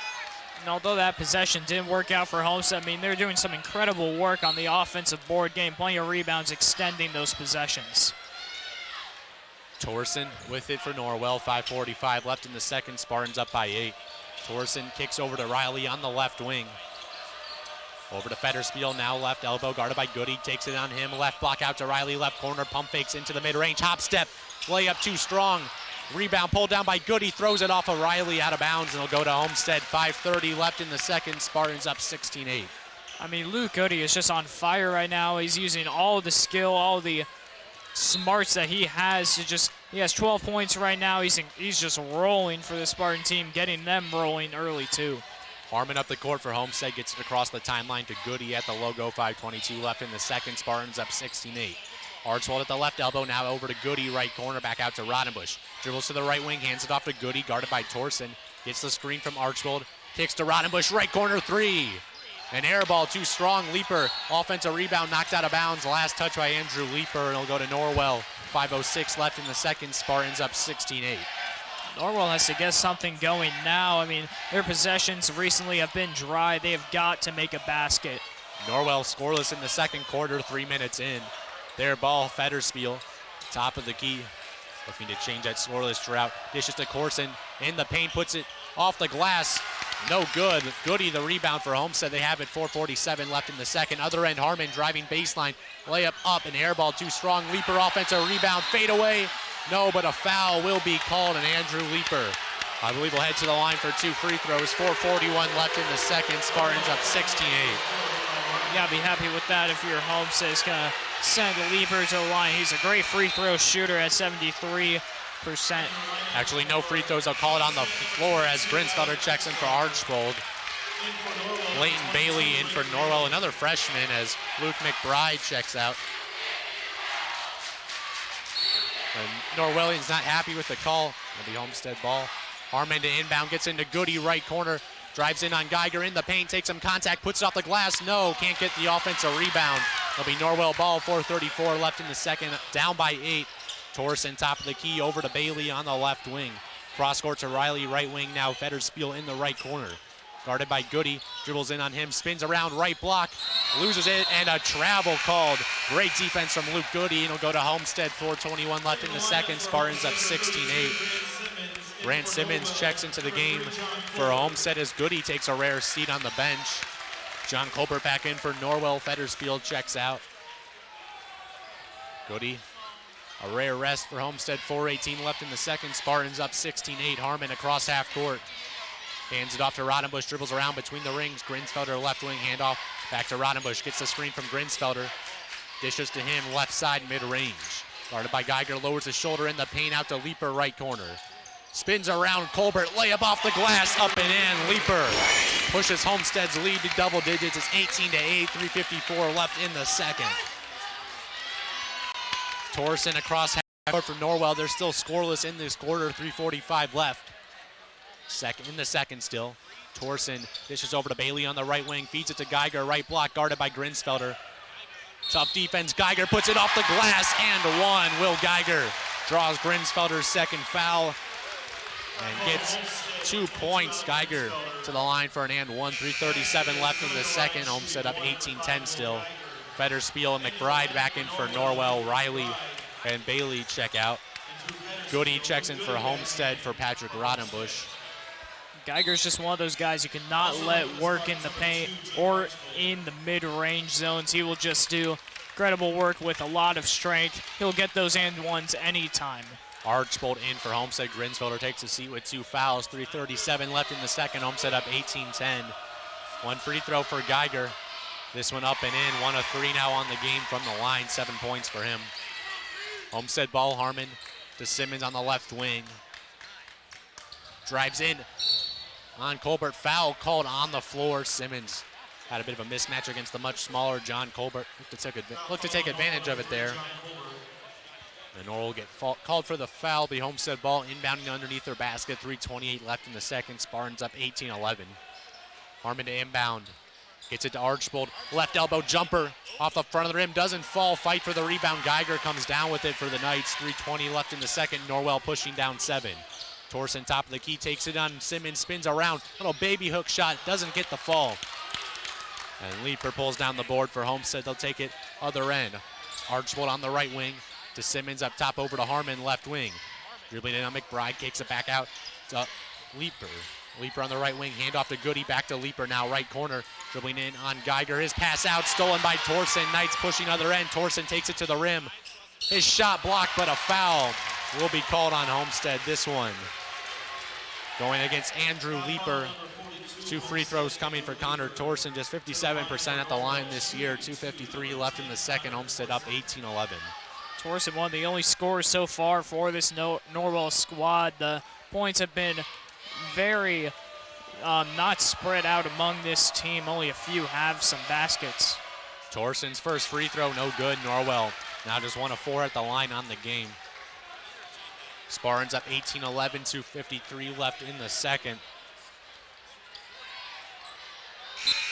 And although that possession didn't work out for Homestead, I mean, they're doing some incredible work on the offensive board game, plenty of rebounds, extending those possessions. Torsen with it for Norwell, 5:45 left in the second. Spartans up by 8. Torsen kicks over to Riley on the left wing. Over to Federspiel, now left elbow, guarded by Goody, takes it on him, left block out to Riley, left corner, pump fakes into the mid-range, hop step, layup too strong, rebound pulled down by Goody, throws it off of Riley, out of bounds, and it'll go to Homestead. 5:30 left in the second, Spartans up 16-8. I mean, Luke Goody is just on fire right now. He's using all the skill, all the smarts that he has to just, he has 12 points right now. He's just rolling for the Spartan team, getting them rolling early too. Harmon up the court for Homestead, gets it across the timeline to Goody at the logo. 5:22 left in the second. Spartans up 16-8. Archbold at the left elbow, now over to Goody, right corner, back out to Rodenbush. Dribbles to the right wing, hands it off to Goody, guarded by Torsen. Gets the screen from Archbold, kicks to Rodenbush, right corner 3. An air ball too strong. Leeper, offensive rebound, knocked out of bounds. Last touch by Andrew Leeper, and it'll go to Norwell. 5:06 left in the second. Spartans up 16-8. Norwell has to get something going now. I mean, their possessions recently have been dry. They have got to make a basket. Norwell scoreless in the second quarter, 3 minutes in. Their ball, Federspiel, top of the key. Looking to change that scoreless drought. Dishes to Corson in the paint, puts it off the glass. No good. Goody the rebound for Homestead. They have it, 4:47 left in the second. Other end, Harmon driving baseline. Layup up and air ball too strong. Leaper offensive rebound, fade away. No, but a foul will be called, and Andrew Leaper, I believe, will head to the line for 2 free throws. 4:41 left in the second. Spartans up 16-8. You gotta be happy with that if you're Homestead. It's gonna send Leaper to the line. He's a great free throw shooter at 73%. Actually, no free throws. I'll call it on the floor as Grinsfelder checks in for Archbold. Leighton Bailey in for Norwell, another freshman, as Luke McBride checks out. And Norwellian's not happy with the call. It'll be Homestead ball. Harmon to inbound, gets into Goody, right corner. Drives in on Geiger in the paint, takes some contact, puts it off the glass. No, can't get the offensive rebound. It'll be Norwell ball, 4:34 left in the second, down by 8. Torsen top of the key, over to Bailey on the left wing. Cross court to Riley, right wing now. Federspiel in the right corner. Guarded by Goody, dribbles in on him, spins around, right block, loses it, and a travel called. Great defense from Luke Goody, and it'll go to Homestead, 4:21 left in the second. Spartans up 16-8. Grant Simmons checks into the game for Homestead as Goody takes a rare seat on the bench. John Colbert back in for Norwell. Federspiel checks out. Goody, a rare rest for Homestead, 4:18 left in the second. Spartans up 16-8. Harmon across half court. Hands it off to Rodenbush, dribbles around between the rings. Grinsfelder left wing handoff back to Rodenbush. Gets the screen from Grinsfelder. Dishes to him, left side mid-range. Guarded by Geiger, lowers his shoulder in the paint, out to Leaper, right corner. Spins around Colbert, layup off the glass, up and in. Leaper pushes Homestead's lead to double digits. It's 18-8, 3:54 left in the second. Torsen across half court for Norwell. They're still scoreless in this quarter, 3:45 left. In the second still. Torsen dishes over to Bailey on the right wing, feeds it to Geiger, right block, guarded by Grinsfelder. Tough defense, Geiger puts it off the glass and one. Will Geiger draws Grinsfelder's second foul and gets 2 points. Geiger to the line for an and one. 3:37 left in the second. Homestead up 18-10 still. Federspiel and McBride back in for Norwell. Riley and Bailey check out. Goody checks in for Homestead for Patrick Rodenbush. Geiger's just one of those guys you cannot let work in the paint or in the mid-range zones. He will just do incredible work with a lot of strength. He'll get those and ones anytime. Archbold in for Homestead. Grinsfelder takes a seat with 2 fouls. 3:37 left in the second. Homestead up 18-10. One free throw for Geiger. This one up and in. 1 of 3 now on the game from the line. 7 points for him. Homestead ball. Harmon to Simmons on the left wing. Drives in on Colbert. Foul called on the floor. Simmons had a bit of a mismatch against the much smaller John Colbert. Looked to take advantage of it there. And Norwell will get called for the foul. The Homestead ball inbounding underneath their basket. 3:28 left in the second. Spartans up 18-11. Harmon to inbound. Gets it to Archbold. Left elbow jumper off the front of the rim. Doesn't fall. Fight for the rebound. Geiger comes down with it for the Knights. 3:20 left in the second. Norwell pushing down 7. Torsen top of the key, takes it on Simmons, spins around. Little baby hook shot. Doesn't get the fall. And Leaper pulls down the board for Homestead. They'll take it other end. Archbold on the right wing to Simmons up top over to Harmon, left wing. Dribbling in on McBride, kicks it back out to Leaper. Leaper on the right wing, hand off to Goody, back to Leaper now, right corner. Dribbling in on Geiger, his pass out, stolen by Torsen. Knights pushing other end. Torsen takes it to the rim. His shot blocked, but a foul will be called on Homestead. This one going against Andrew Leaper. 2 free throws coming for Connor Torsen, just 57% at the line this year. 2:53 left in the second. Homestead up 18-11. Torsen, one of the only scorers so far for this Norwell squad. The points have been very not spread out among this team. Only a few have some baskets. Torsen's first free throw, no good. Norwell now just 1 of 4 at the line on the game. Spartans up 18-11, 2:53 left in the second.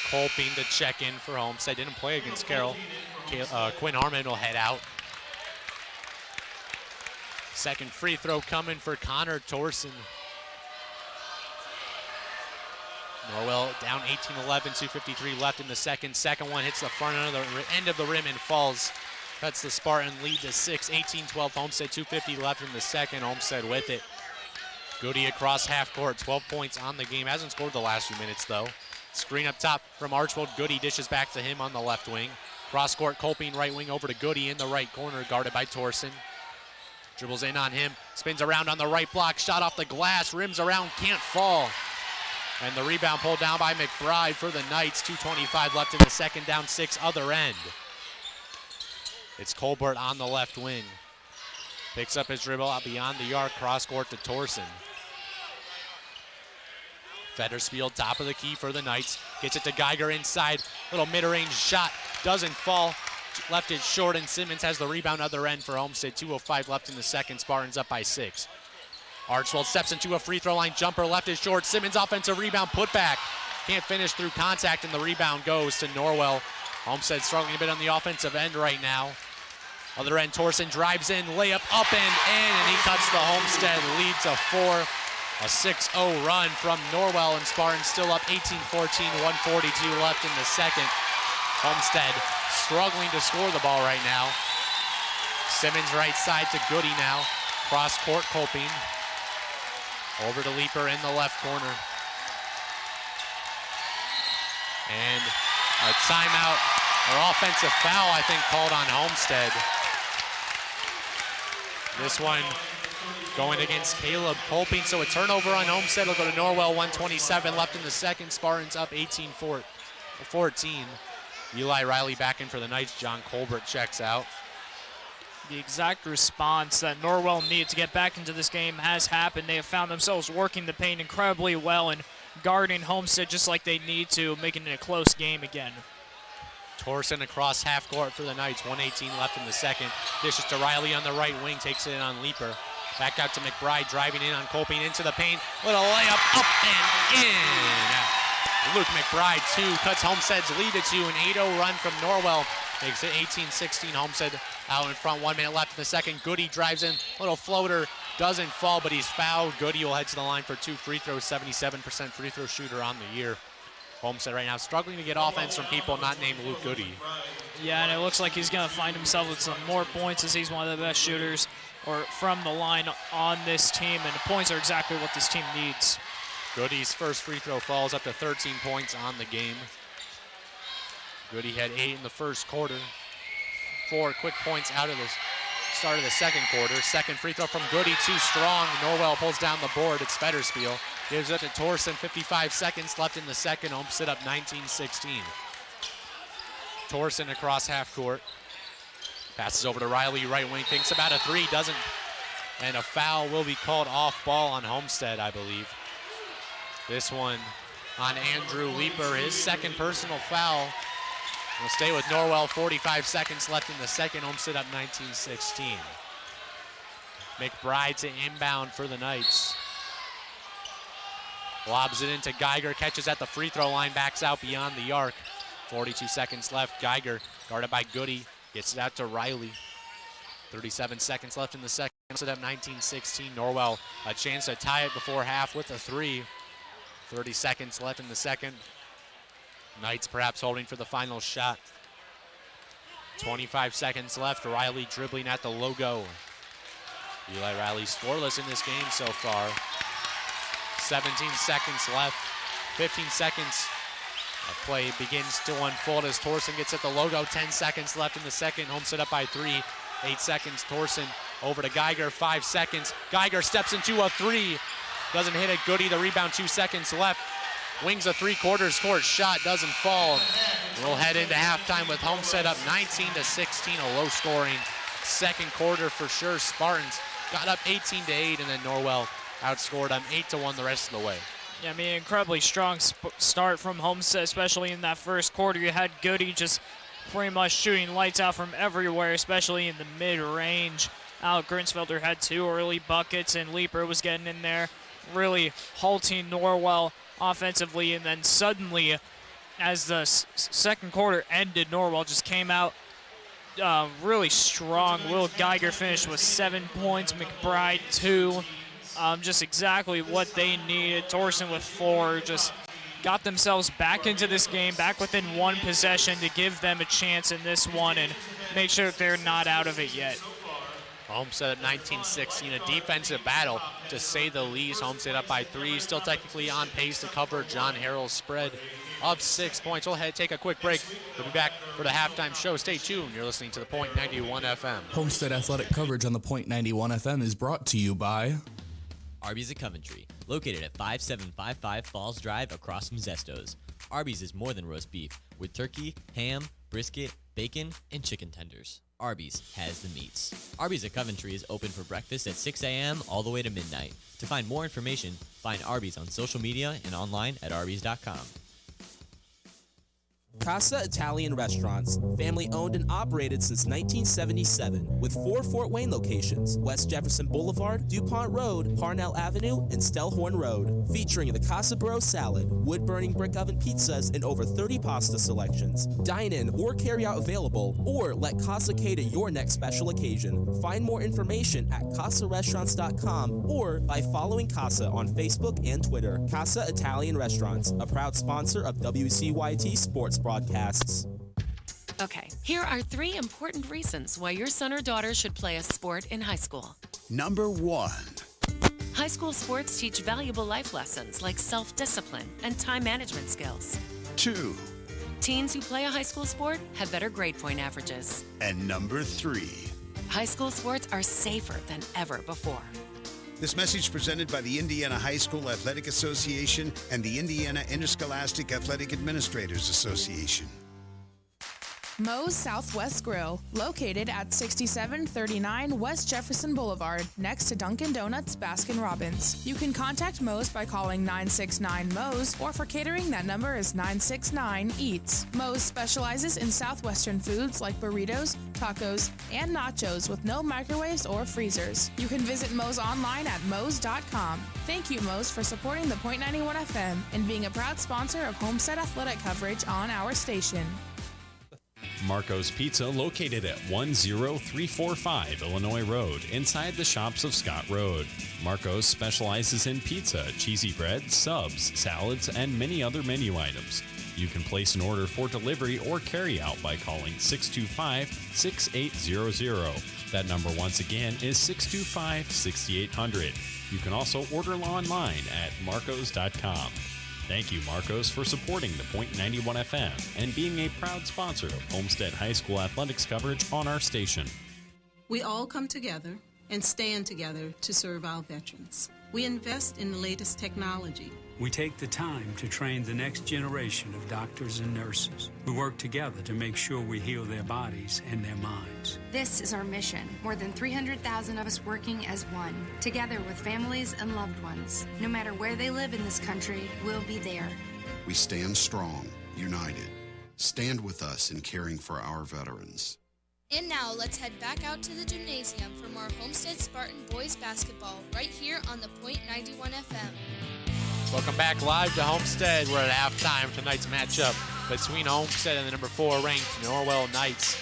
Colping to check in for Homestead. Didn't play against Carroll. Quinn Harmon will head out. Second free throw coming for Connor Torsen. Norwell down 18-11, 2:53 left in the second. Second one hits the front end of the rim and falls. Cuts the Spartan lead to 6, 18-12 Homestead, 2:50 left in the second. Homestead with it. Goody across half court, 12 points on the game. Hasn't scored the last few minutes though. Screen up top from Archbold. Goody dishes back to him on the left wing. Cross court, Colping right wing over to Goody in the right corner, guarded by Torsen. Dribbles in on him, spins around on the right block, shot off the glass, rims around, can't fall. And the rebound pulled down by McBride for the Knights. 2:25 left in the second, down 6 other end. It's Colbert on the left wing. Picks up his dribble out beyond the arc, cross court to Torsen. Federspiel, top of the key for the Knights. Gets it to Geiger inside. Little mid-range shot. Doesn't fall. Left it short, and Simmons has the rebound other end for Homestead. 2:05 left in the second. Spartans up by 6. Archbold steps into a free throw line jumper. Left is short. Simmons offensive rebound. Put back. Can't finish through contact, and the rebound goes to Norwell. Homestead struggling a bit on the offensive end right now. Other end, Torsen drives in. Layup up and in, and he cuts the Homestead lead to 4. A 6-0 run from Norwell, and Spartans still up 18-14, 1:42 left in the second. Homestead struggling to score the ball right now. Simmons right side to Goody now. Cross court, Colping. Over to Leaper in the left corner. And a timeout or offensive foul, I think, called on Homestead. This one going against Caleb Colping, so a turnover on Homestead will go to Norwell. 1:27 left in the second. Spartans up 18-14. Eli Riley back in for the Knights. John Colbert checks out. The exact response that Norwell needed to get back into this game has happened. They have found themselves working the paint incredibly well and guarding Homestead just like they need to, making it a close game again. Torsen across half court for the Knights. 1:18 left in the second. Dishes to Riley on the right wing, takes it in on Leaper. Back out to McBride, driving in on Colping into the paint. Little layup up and in. Luke McBride, 2, cuts Homestead's lead to 2. An 8-0 run from Norwell makes it 18-16. Homestead out in front, 1 minute left in the second. Goody drives in, little floater, doesn't fall, but he's fouled. Goody will head to the line for 2 free throws, 77% free throw shooter on the year. Homestead right now struggling to get offense from people not named Luke Goody. Yeah, and it looks like he's going to find himself with some more points as he's one of the best shooters or from the line on this team, and the points are exactly what this team needs. Goody's first free throw falls up to 13 points on the game. Goody had 8 in the first quarter. 4 quick points out of the start of the second quarter. Second free throw from Goody, too strong. Norwell pulls down the board. It's Federspiel. Gives it to Torsen. 55 seconds left in the second. Homestead up 19-16. Torsen across half court. Passes over to Riley, right wing. Thinks about a 3, doesn't. And a foul will be called off ball on Homestead, I believe. This one on Andrew Leaper, his second personal foul. We'll stay with Norwell. 45 seconds left in the second. Homestead up 19-16. McBride to inbound for the Knights. Lobs it into Geiger, catches at the free throw line, backs out beyond the arc. 42 seconds left. Geiger guarded by Goody, gets it out to Riley. 37 seconds left in the second. Homestead up 19-16. Norwell a chance to tie it before half with a 3. 30 seconds left in the second. Knights perhaps holding for the final shot. 25 seconds left. Riley dribbling at the logo. Eli Riley scoreless in this game so far. 17 seconds left. 15 seconds. Play begins to unfold as Torsen gets at the logo. 10 seconds left in the second. Homestead up by 3. 8 seconds. Torsen over to Geiger. 5 seconds. Geiger steps into a 3. Doesn't hit it. Goody, the rebound, 2 seconds left. Wings a 3/4 court shot, doesn't fall. We'll head into halftime with Homestead up 19-16, a low scoring second quarter for sure. Spartans got up 18-8, and then Norwell outscored them 8-1 the rest of the way. Yeah, I mean, incredibly strong start from Homestead, especially in that first quarter. You had Goody just pretty much shooting lights out from everywhere, especially in the mid-range. Alec Grinsfelder had 2 early buckets, and Leaper was getting in there, really halting Norwell offensively. And then suddenly, as the second quarter ended, Norwell just came out really strong. Will Geiger finished with 7 points, McBride 2. Just exactly what they needed. Torsen with 4, just got themselves back into this game, back within one possession to give them a chance in this one and make sure that they're not out of it yet. Homestead at 19-16, a defensive battle to say the least. Homestead up by 3, still technically on pace to cover John Harrell's spread of 6 points. We'll take a quick break. We'll be back for the halftime show. Stay tuned. You're listening to the Point 91 FM. Homestead Athletic coverage on the Point 91 FM is brought to you by Arby's of Coventry, located at 5755 Falls Drive across from Zesto's. Arby's is more than roast beef, with turkey, ham, brisket, bacon, and chicken tenders. Arby's has the meats. Arby's of Coventry is open for breakfast at 6 a.m. all the way to midnight. To find more information, find Arby's on social media and online at arbys.com. Casa Italian Restaurants, family owned and operated since 1977, with 4 Fort Wayne locations: West Jefferson Boulevard, DuPont Road, Parnell Avenue, and Stellhorn Road. Featuring the Casa Bro salad, wood-burning brick oven pizzas, and over 30 pasta selections. Dine in or carry out available, or let Casa cater your next special occasion. Find more information at CasaRestaurants.com or by following Casa on Facebook and Twitter. Casa Italian Restaurants, a proud sponsor of WCYT Sports broadcasts. Okay, here are 3 important reasons why your son or daughter should play a sport in high school. Number 1. High school sports teach valuable life lessons like self-discipline and time management skills. 2. Teens who play a high school sport have better grade point averages. And number 3. High school sports are safer than ever before. This message presented by the Indiana High School Athletic Association and the Indiana Interscholastic Athletic Administrators Association. Moe's Southwest Grill, located at 6739 West Jefferson Boulevard, next to Dunkin' Donuts, Baskin-Robbins. You can contact Moe's by calling 969-MOE's, or for catering, that number is 969-EATS. Moe's specializes in Southwestern foods like burritos, tacos, and nachos with no microwaves or freezers. You can visit Moe's online at moes.com. Thank you, Moe's, for supporting the Point 91 FM and being a proud sponsor of Homestead Athletic coverage on our station. Marco's Pizza, located at 10345 Illinois Road, inside the shops of Scott Road. Marco's specializes in pizza, cheesy bread, subs, salads, and many other menu items. You can place an order for delivery or carry out by calling 625-6800. That number once again is 625-6800. You can also order online at marcos.com. Thank you, Marcos, for supporting the Point 91 FM and being a proud sponsor of Homestead High School athletics coverage on our station. We all come together and stand together to serve our veterans. We invest in the latest technology. We take the time to train the next generation of doctors and nurses. We work together to make sure we heal their bodies and their minds. This is our mission. More than 300,000 of us working as one, together with families and loved ones. No matter where they live in this country, we'll be there. We stand strong, united. Stand with us in caring for our veterans. And now let's head back out to the gymnasium for more Homestead Spartan boys basketball right here on the Point 91 FM. Welcome back live to Homestead. We're at halftime. Tonight's matchup between Homestead and the number 4 ranked Norwell Knights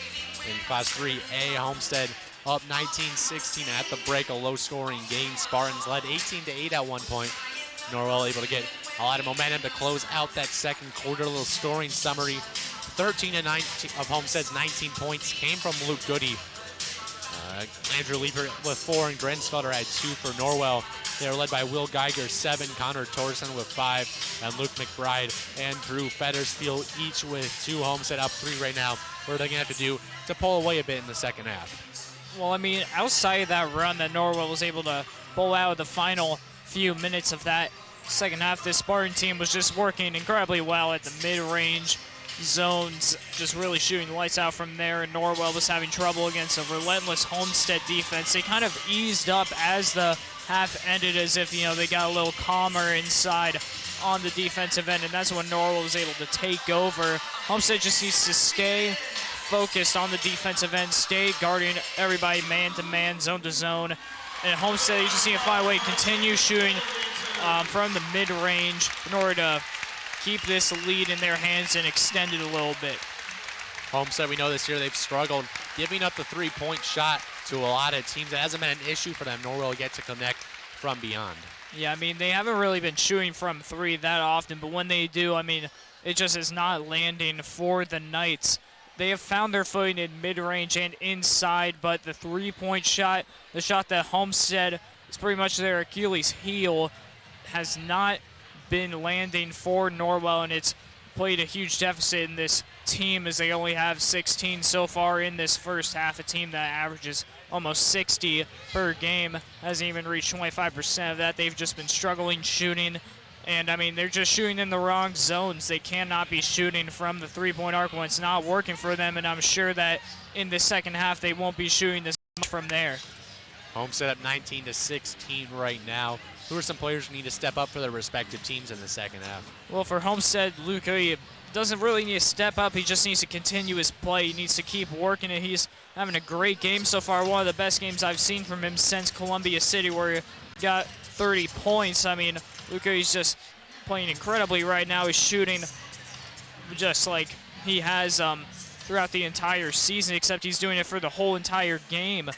in Class 3A. Homestead up 19-16 at the break, a low-scoring game. Spartans led 18-8 at one point. Norwell able to get a lot of momentum to close out that second quarter. A little scoring summary. 13 to 19 of Homestead's 19 points came from Luke Goody. Andrew Lieber with 4 and Grensfelder had 2 for Norwell. They were led by Will Geiger, 7, Connor Torsen with 5, and Luke McBride and Drew Feddersfield each with 2. Homestead up 3 right now. What are they going to have to do to pull away a bit in the second half? Well, I mean, outside of that run that Norwell was able to pull out the final few minutes of that second half, this Spartan team was just working incredibly well at the mid-range zones, just really shooting the lights out from there, and Norwell was having trouble against a relentless Homestead defense. They kind of eased up as the half ended, as if, you know, they got a little calmer inside on the defensive end, and that's when Norwell was able to take over. Homestead just needs to stay focused on the defensive end, stay guarding everybody man-to-man, zone-to-zone, and Homestead, you just need to find a way to continue shooting from the mid-range in order to keep this lead in their hands and extend it a little bit. Homestead, we know this year they've struggled giving up the three-point shot to a lot of teams. It hasn't been an issue for them. Norwell yet to connect from beyond. Yeah, I mean, they haven't really been shooting from three that often, but when they do, I mean, it just is not landing for the Knights. They have found their footing in mid-range and inside, but the three-point shot, the shot that Homestead is pretty much their Achilles heel, has not been landing for Norwell, and it's played a huge deficit in this team as they only have 16 so far in this first half. A team that averages almost 60 per game hasn't even reached 25% of that. They've just been struggling shooting, and I mean, they're just shooting in the wrong zones. They cannot be shooting from the three-point arc when it's not working for them, and I'm sure that in the second half they won't be shooting this much from there. Homestead up 19-16 right now. Who are some players who need to step up for their respective teams in the second half? Well, for Homestead, Luca, he doesn't really need to step up. He just needs to continue his play. He needs to keep working it. He's having a great game so far, one of the best games I've seen from him since Columbia City, where he got 30 points. I mean, Luca, he's just playing incredibly right now. He's shooting just like he has throughout the entire season, except he's doing it for the whole entire game.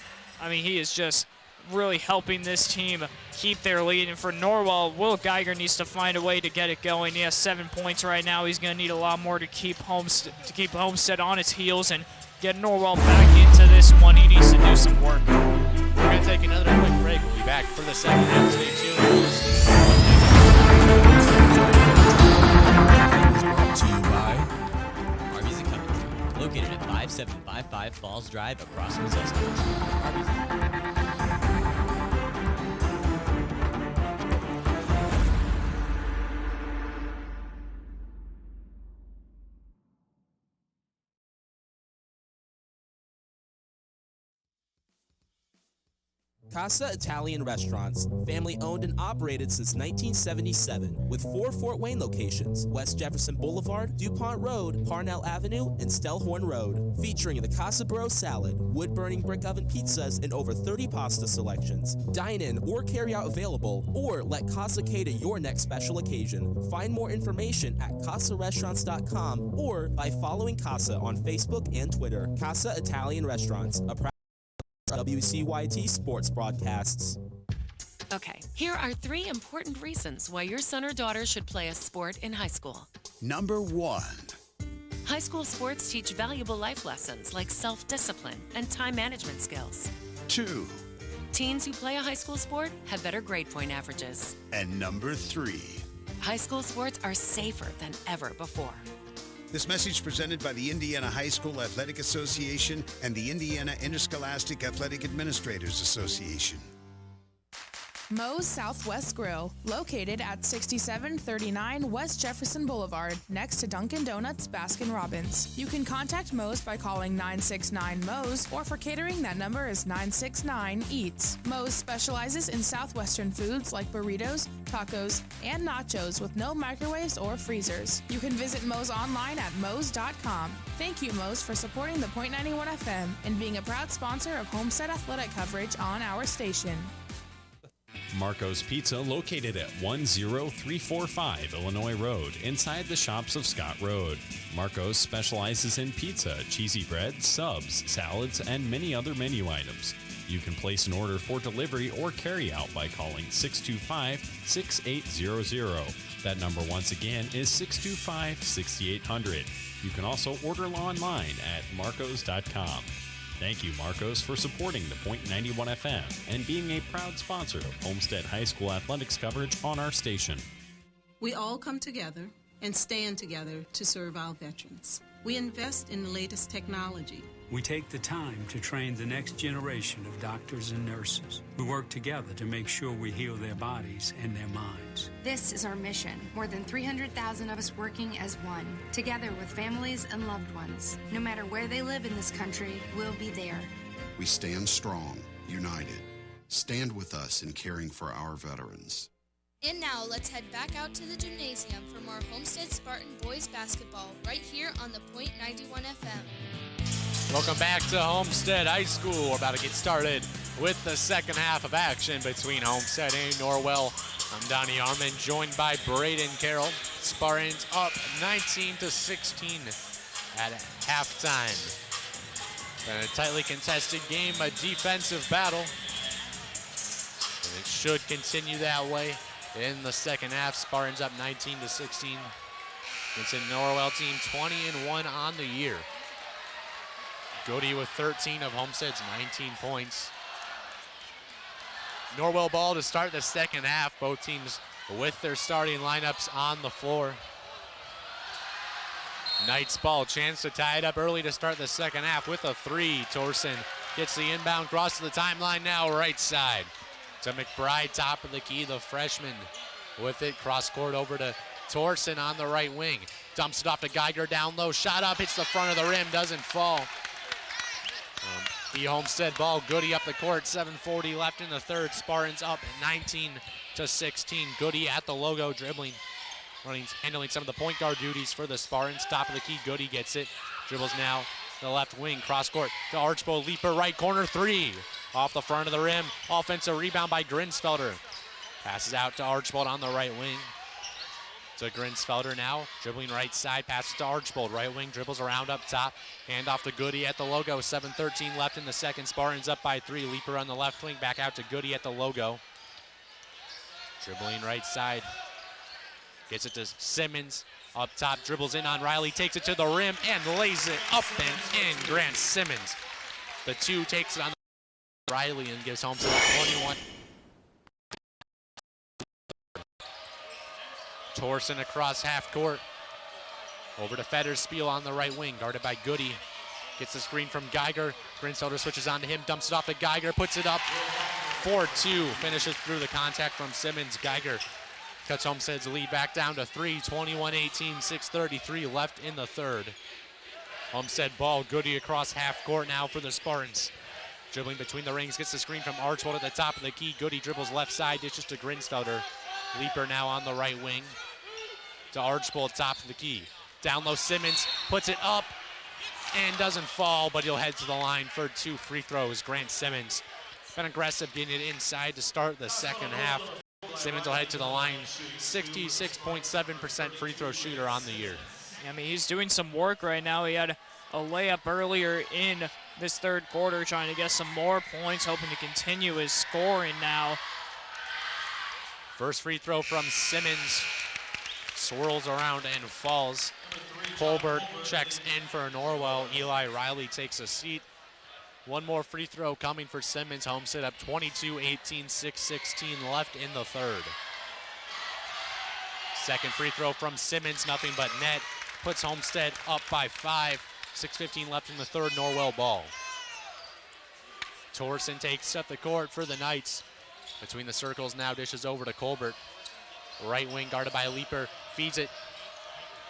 I mean, he is just really helping this team keep their lead. And for Norwell, Will Geiger needs to find a way to get it going. He has 7 points right now. He's going to need a lot more to keep Homestead on its heels and get Norwell back into this one. He needs to do some work. We're going to take another quick break. We'll be back for the second half. Stay tuned. Brought to you by Arby's in Coventry, located at 5755 Falls Drive across from Zestos. Arby's. Casa Italian Restaurants, family owned and operated since 1977, with 4 Fort Wayne locations: West Jefferson Boulevard, DuPont Road, Parnell Avenue, and Stellhorn Road. Featuring the Casa Bro salad, wood-burning brick oven pizzas, and over 30 pasta selections. Dine-in or carry-out available, or let Casa cater your next special occasion. Find more information at CasaRestaurants.com or by following Casa on Facebook and Twitter. Casa Italian Restaurants, a proud WCYT sports broadcasts. Okay, here are 3 important reasons why your son or daughter should play a sport in high school. Number 1. High school sports teach valuable life lessons like self-discipline and time management skills. 2. Teens who play a high school sport have better grade point averages. And number 3. High school sports are safer than ever before. This message presented by the Indiana High School Athletic Association and the Indiana Interscholastic Athletic Administrators Association. Moe's Southwest Grill, located at 6739 West Jefferson Boulevard, next to Dunkin' Donuts, Baskin-Robbins. You can contact Moe's by calling 969-MOE's, or for catering, that number is 969-EATS. Moe's specializes in Southwestern foods like burritos, tacos, and nachos with no microwaves or freezers. You can visit Moe's online at moes.com. Thank you, Moe's, for supporting the .91 FM and being a proud sponsor of Homestead athletic coverage on our station. Marco's Pizza, located at 10345 Illinois Road, inside the shops of Scott Road. Marco's specializes in pizza, cheesy bread, subs, salads, and many other menu items. You can place an order for delivery or carry out by calling 625-6800. That number once again is 625-6800. You can also order online at marcos.com. Thank you, Marcos, for supporting the .91 FM and being a proud sponsor of Homestead High School athletics coverage on our station. We all come together and stand together to serve our veterans. We invest in the latest technology. We take the time to train the next generation of doctors and nurses who work together to make sure we heal their bodies and their minds. This is our mission. More than 300,000 of us working as one, together with families and loved ones. No matter where they live in this country, we'll be there. We stand strong, united. Stand with us in caring for our veterans. And now let's head back out to the gymnasium for more Homestead Spartan boys basketball right here on the .91 FM. Welcome back to Homestead High School. We're about to get started with the second half of action between Homestead and Norwell. I'm Donnie Harmon, joined by Braden Carroll. Spartans up 19-16 at halftime. Been a tightly contested game, a defensive battle. And it's should continue that way in the second half. Spartans up 19-16 against a Norwell team 20-1 on the year. Goody with 13 of Homestead's 19 points. Norwell ball to start the second half. Both teams with their starting lineups on the floor. Knights ball, chance to tie it up early to start the second half with a three. Torsen gets the inbound cross to the timeline now, right side. To McBride, top of the key, the freshman with it. Cross court over to Torsen on the right wing. Dumps it off to Geiger down low. Shot up, hits the front of the rim, doesn't fall. The Homestead ball, Goody up the court, 7:40 left in the third. Spartans up 19-16. Goody at the logo, dribbling, handling some of the point guard duties for the Spartans. Top of the key, Goody gets it. Dribbles now the left wing, cross court to Archbold, leaper right corner, three. Off the front of the rim, offensive rebound by Grinsfelder. Passes out to Archbold on the right wing. To Grinsfelder now, dribbling right side, passes to Archbold, right wing, dribbles around up top, hand off to Goody at the logo, 7:13 left in the second. Spartans up by 3, leaper on the left wing, back out to Goody at the logo. Dribbling right side, gets it to Simmons, up top, dribbles in on Riley, takes it to the rim, and lays it up and in. Grant Simmons, the two, takes it on Riley and gives Homestead 21. Torsen across half court. Over to Federspiel on the right wing, guarded by Goody. Gets the screen from Geiger. Grinsfelder switches on to him, dumps it off to Geiger, puts it up. 4-2, finishes through the contact from Simmons. Geiger cuts Homestead's lead back down to 3, 21-18, 6:33 left in the third. Homestead ball, Goody across half court now for the Spartans. Dribbling between the rings, gets the screen from Archbold at the top of the key. Goody dribbles left side, dishes to Grinsfelder. Leaper now on the right wing to Archbold, top of the key. Down low, Simmons puts it up and doesn't fall, but he'll head to the line for 2 free throws. Grant Simmons been aggressive getting it inside to start the second half. Simmons will head to the line, 66.7% free throw shooter on the year. I mean, he's doing some work right now. He had a layup earlier in this third quarter, trying to get some more points, hoping to continue his scoring now. First free throw from Simmons, swirls around and falls. Colbert checks in for Norwell. Eli Riley takes a seat. One more free throw coming for Simmons. Homestead up 22-18, 6:16 left in the third. Second free throw from Simmons, nothing but net. Puts Homestead up by 5. 6:15 left in the third. Norwell ball. Torsen takes up the court for the Knights. Between the circles now, dishes over to Colbert. Right wing guarded by a leaper, feeds it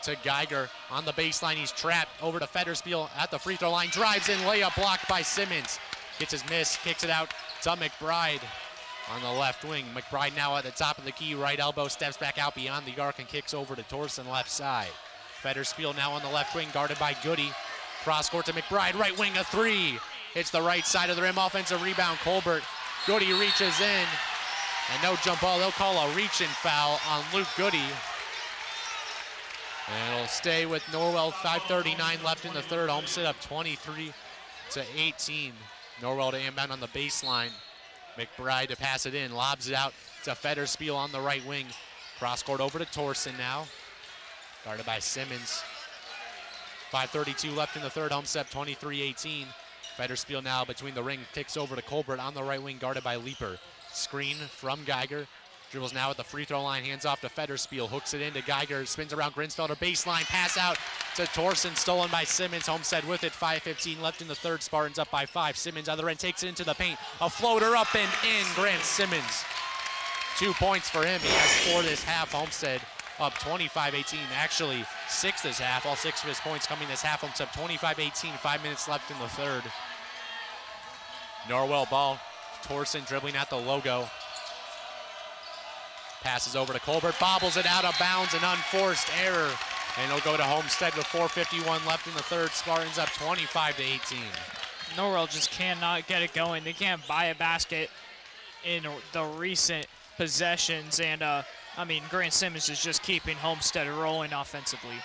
to Geiger on the baseline. He's trapped over to Federspiel at the free throw line. Drives in, layup blocked by Simmons. Gets his miss, kicks it out to McBride on the left wing. McBride now at the top of the key, right elbow, steps back out beyond the arc and kicks over to Torsen left side. Federspiel now on the left wing, guarded by Goody. Cross court to McBride, right wing, a three. Hits the right side of the rim, offensive rebound, Colbert. Goody reaches in, and no jump ball. They'll call a reach-in foul on Luke Goody. And it'll stay with Norwell, 5:39 left in the third. Homestead up 23-18. Norwell to inbound on the baseline. McBride to pass it in, lobs it out to Federspiel on the right wing. Cross court over to Torsen now, guarded by Simmons. 5:32 left in the third. Homestead 23-18. Federspiel now between the ring, kicks over to Colbert on the right wing, guarded by Leaper. Screen from Geiger. Dribbles now at the free throw line, hands off to Federspiel, hooks it into Geiger, spins around Grinsfelder, baseline, pass out to Torsen, stolen by Simmons. Homestead with it, 5:15 left in the third. Spartans up by 5. Simmons other end, takes it into the paint. A floater up and in. Grant Simmons, 2 points for him. He has 4 this half. Homestead up 25-18, actually 6 this half. All 6 of his points coming this half. Homestead 25-18, 5 minutes left in the third. Norwell ball. Torsen dribbling at the logo. Passes over to Colbert, bobbles it out of bounds, an unforced error. And it'll go to Homestead with 4:51 left in the third. Spartans up 25-18. Norwell just cannot get it going. They can't buy a basket in the recent possessions. And, I mean, Grant Simmons is just keeping Homestead rolling offensively.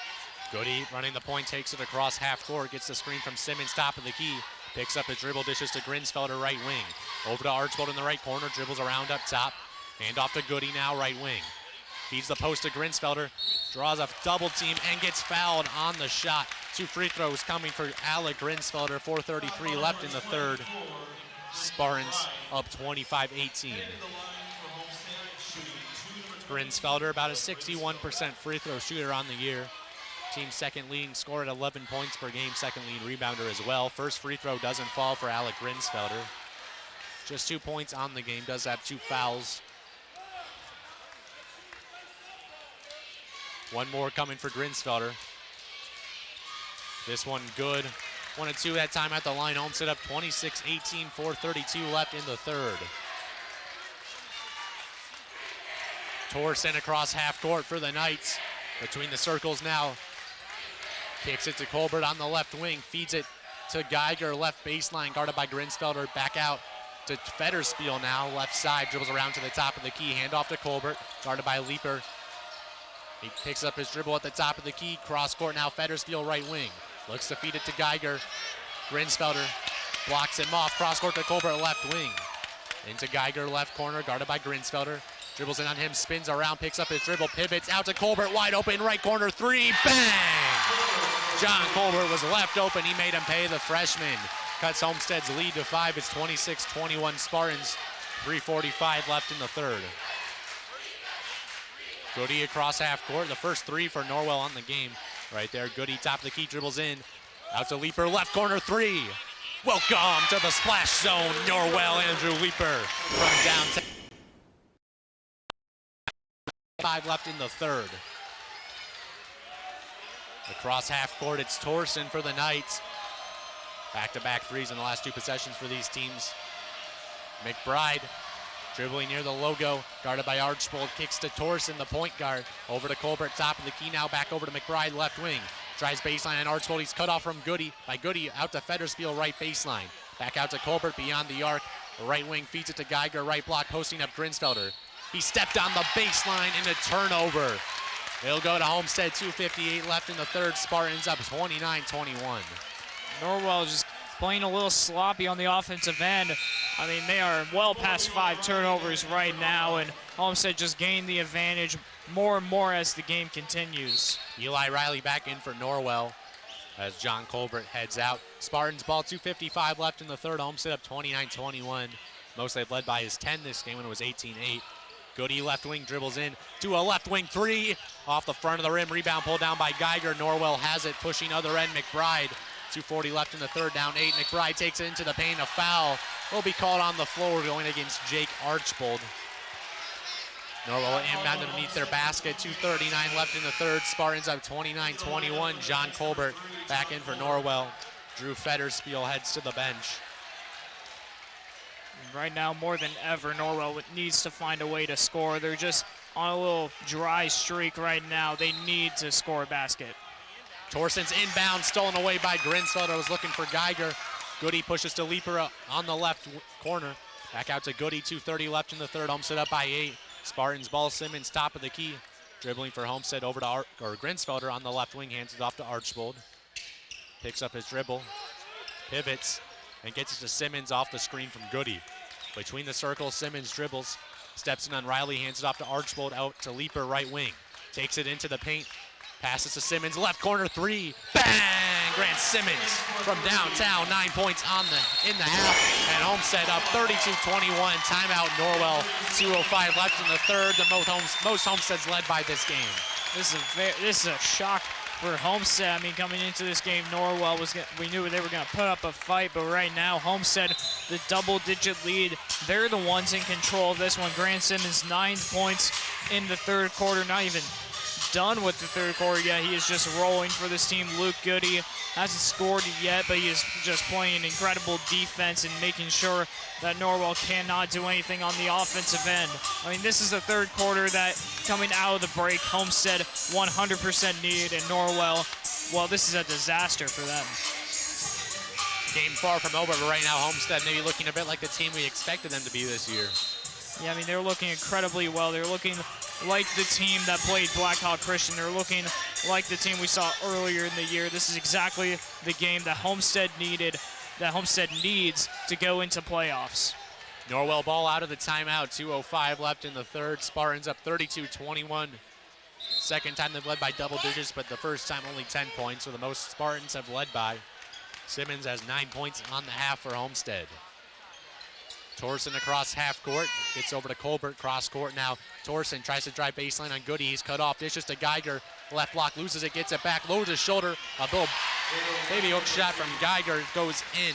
Goody running the point, takes it across half court, gets the screen from Simmons, top of the key. Picks up the dribble, dishes to Grinsfelder, right wing. Over to Archbold in the right corner, dribbles around up top. Hand off to Goody now, right wing. Feeds the post to Grinsfelder, draws a double team and gets fouled on the shot. 2 free throws coming for Alec Grinsfelder, 4:33 left in the third. Spartans up 25-18. Grinsfelder, about a 61% free throw shooter on the year. Team's second leading scorer at 11 points per game, second lead rebounder as well. First free throw doesn't fall for Alec Grinsfelder. Just 2 points on the game, does have 2 fouls. One more coming for Grinsfelder. This one good. 1 and 2 that time at the line. Homestead up 26-18, 4:32 left in the third. Torsen across half court for the Knights. Between the circles now. Kicks it to Colbert on the left wing. Feeds it to Geiger, left baseline, guarded by Grinsfelder. Back out to Federspiel now, left side. Dribbles around to the top of the key. Hand off to Colbert, guarded by Leaper. He picks up his dribble at the top of the key. Cross court now, Federspiel right wing. Looks to feed it to Geiger. Grinsfelder blocks him off. Cross court to Colbert, left wing. Into Geiger, left corner, guarded by Grinsfelder. Dribbles in on him, spins around, picks up his dribble, pivots out to Colbert, wide open, right corner, 3, bang! John Colbert was left open, he made him pay, the freshman. Cuts Homestead's lead to 5, it's 26-21 Spartans, 3:45 left in the third. Goody across half court, the first 3 for Norwell on the game. Right there, Goody, top of the key, dribbles in. Out to Leaper, left corner, 3. Welcome to the splash zone, Norwell, Andrew Leaper from downtown. 5 left in the third. Across half court, it's Torsen for the Knights. Back-to-back threes in the last 2 possessions for these teams. McBride dribbling near the logo, guarded by Archbold, kicks to Torsen, the point guard. Over to Colbert, top of the key now, back over to McBride, left wing. Tries baseline and Archbold, he's cut off from Goody. By Goody, out to Federspiel, right baseline. Back out to Colbert, beyond the arc. Right wing, feeds it to Geiger, right block, posting up Grinsfelder. He stepped on the baseline in a turnover. It'll go to Homestead, 2:58 left in the third. Spartans up 29-21. Norwell just playing a little sloppy on the offensive end. I mean, they are well past 5 turnovers right now, and Homestead just gained the advantage more and more as the game continues. Eli Riley back in for Norwell as John Colbert heads out. Spartans ball, 2:55 left in the third. Homestead up 29-21. Most they've led by is 10 this game when it was 18-8. Goody left wing dribbles in to a left wing 3 off the front of the rim. Rebound pulled down by Geiger. Norwell has it, pushing other end. McBride, 2:40 left in the third, down 8. McBride takes it into the paint. A foul will be called on the floor going against Jake Archbold. Norwell inbound underneath their basket. 2:39 left in the third. Spartans up 29-21. John Colbert back in for Norwell. Drew Federspiel heads to the bench. Right now, more than ever, Norwell needs to find a way to score. They're just on a little dry streak right now. They need to score a basket. Torsen's inbound, stolen away by Grinsfelder. Was looking for Geiger. Goody pushes to Leaper on the left corner. Back out to Goody, 2:30 left in the third. Homestead up by 8. Spartans ball, Simmons top of the key. Dribbling for Homestead over to Grinsfelder on the left wing, hands it off to Archbold. Picks up his dribble, pivots, and gets it to Simmons off the screen from Goody. Between the circles, Simmons dribbles, steps in on Riley, hands it off to Archbold, out to Leaper, right wing. Takes it into the paint, passes to Simmons, left corner 3, bang! Grant Simmons from downtown, 9 points in the half, and Homestead up 32-21. Timeout Norwell, 2:05 left in the third. The most Homesteads led by this game. This is a shock for Homestead. I mean, coming into this game, Norwell we knew they were going to put up a fight, but right now, Homestead, the double-digit lead, they're the ones in control of this one. Grant Simmons, 9 points in the third quarter, not even done with the third quarter yet. He is just rolling for this team. Luke Goody hasn't scored yet, but he is just playing incredible defense and making sure that Norwell cannot do anything on the offensive end. I mean, this is the third quarter that, coming out of the break, Homestead 100% needed, and Norwell, well, this is a disaster for them. Game far from over, but right now Homestead maybe looking a bit like the team we expected them to be this year. Yeah, I mean, they're looking incredibly well. They're looking like the team that played Blackhawk Christian. They're looking like the team we saw earlier in the year. This is exactly the game that Homestead needed, that Homestead needs to go into playoffs. Norwell ball out of the timeout. 2:05 left in the third. Spartans up 32-21. Second time they've led by double digits, but the first time only 10 points, so the most Spartans have led by. Simmons has 9 points on the half for Homestead. Torsen across half court, gets over to Colbert, cross court now. Torsen tries to drive baseline on Goody, he's cut off, dishes to Geiger, left block, loses it, gets it back, lowers his shoulder, a little baby hook shot from Geiger goes in.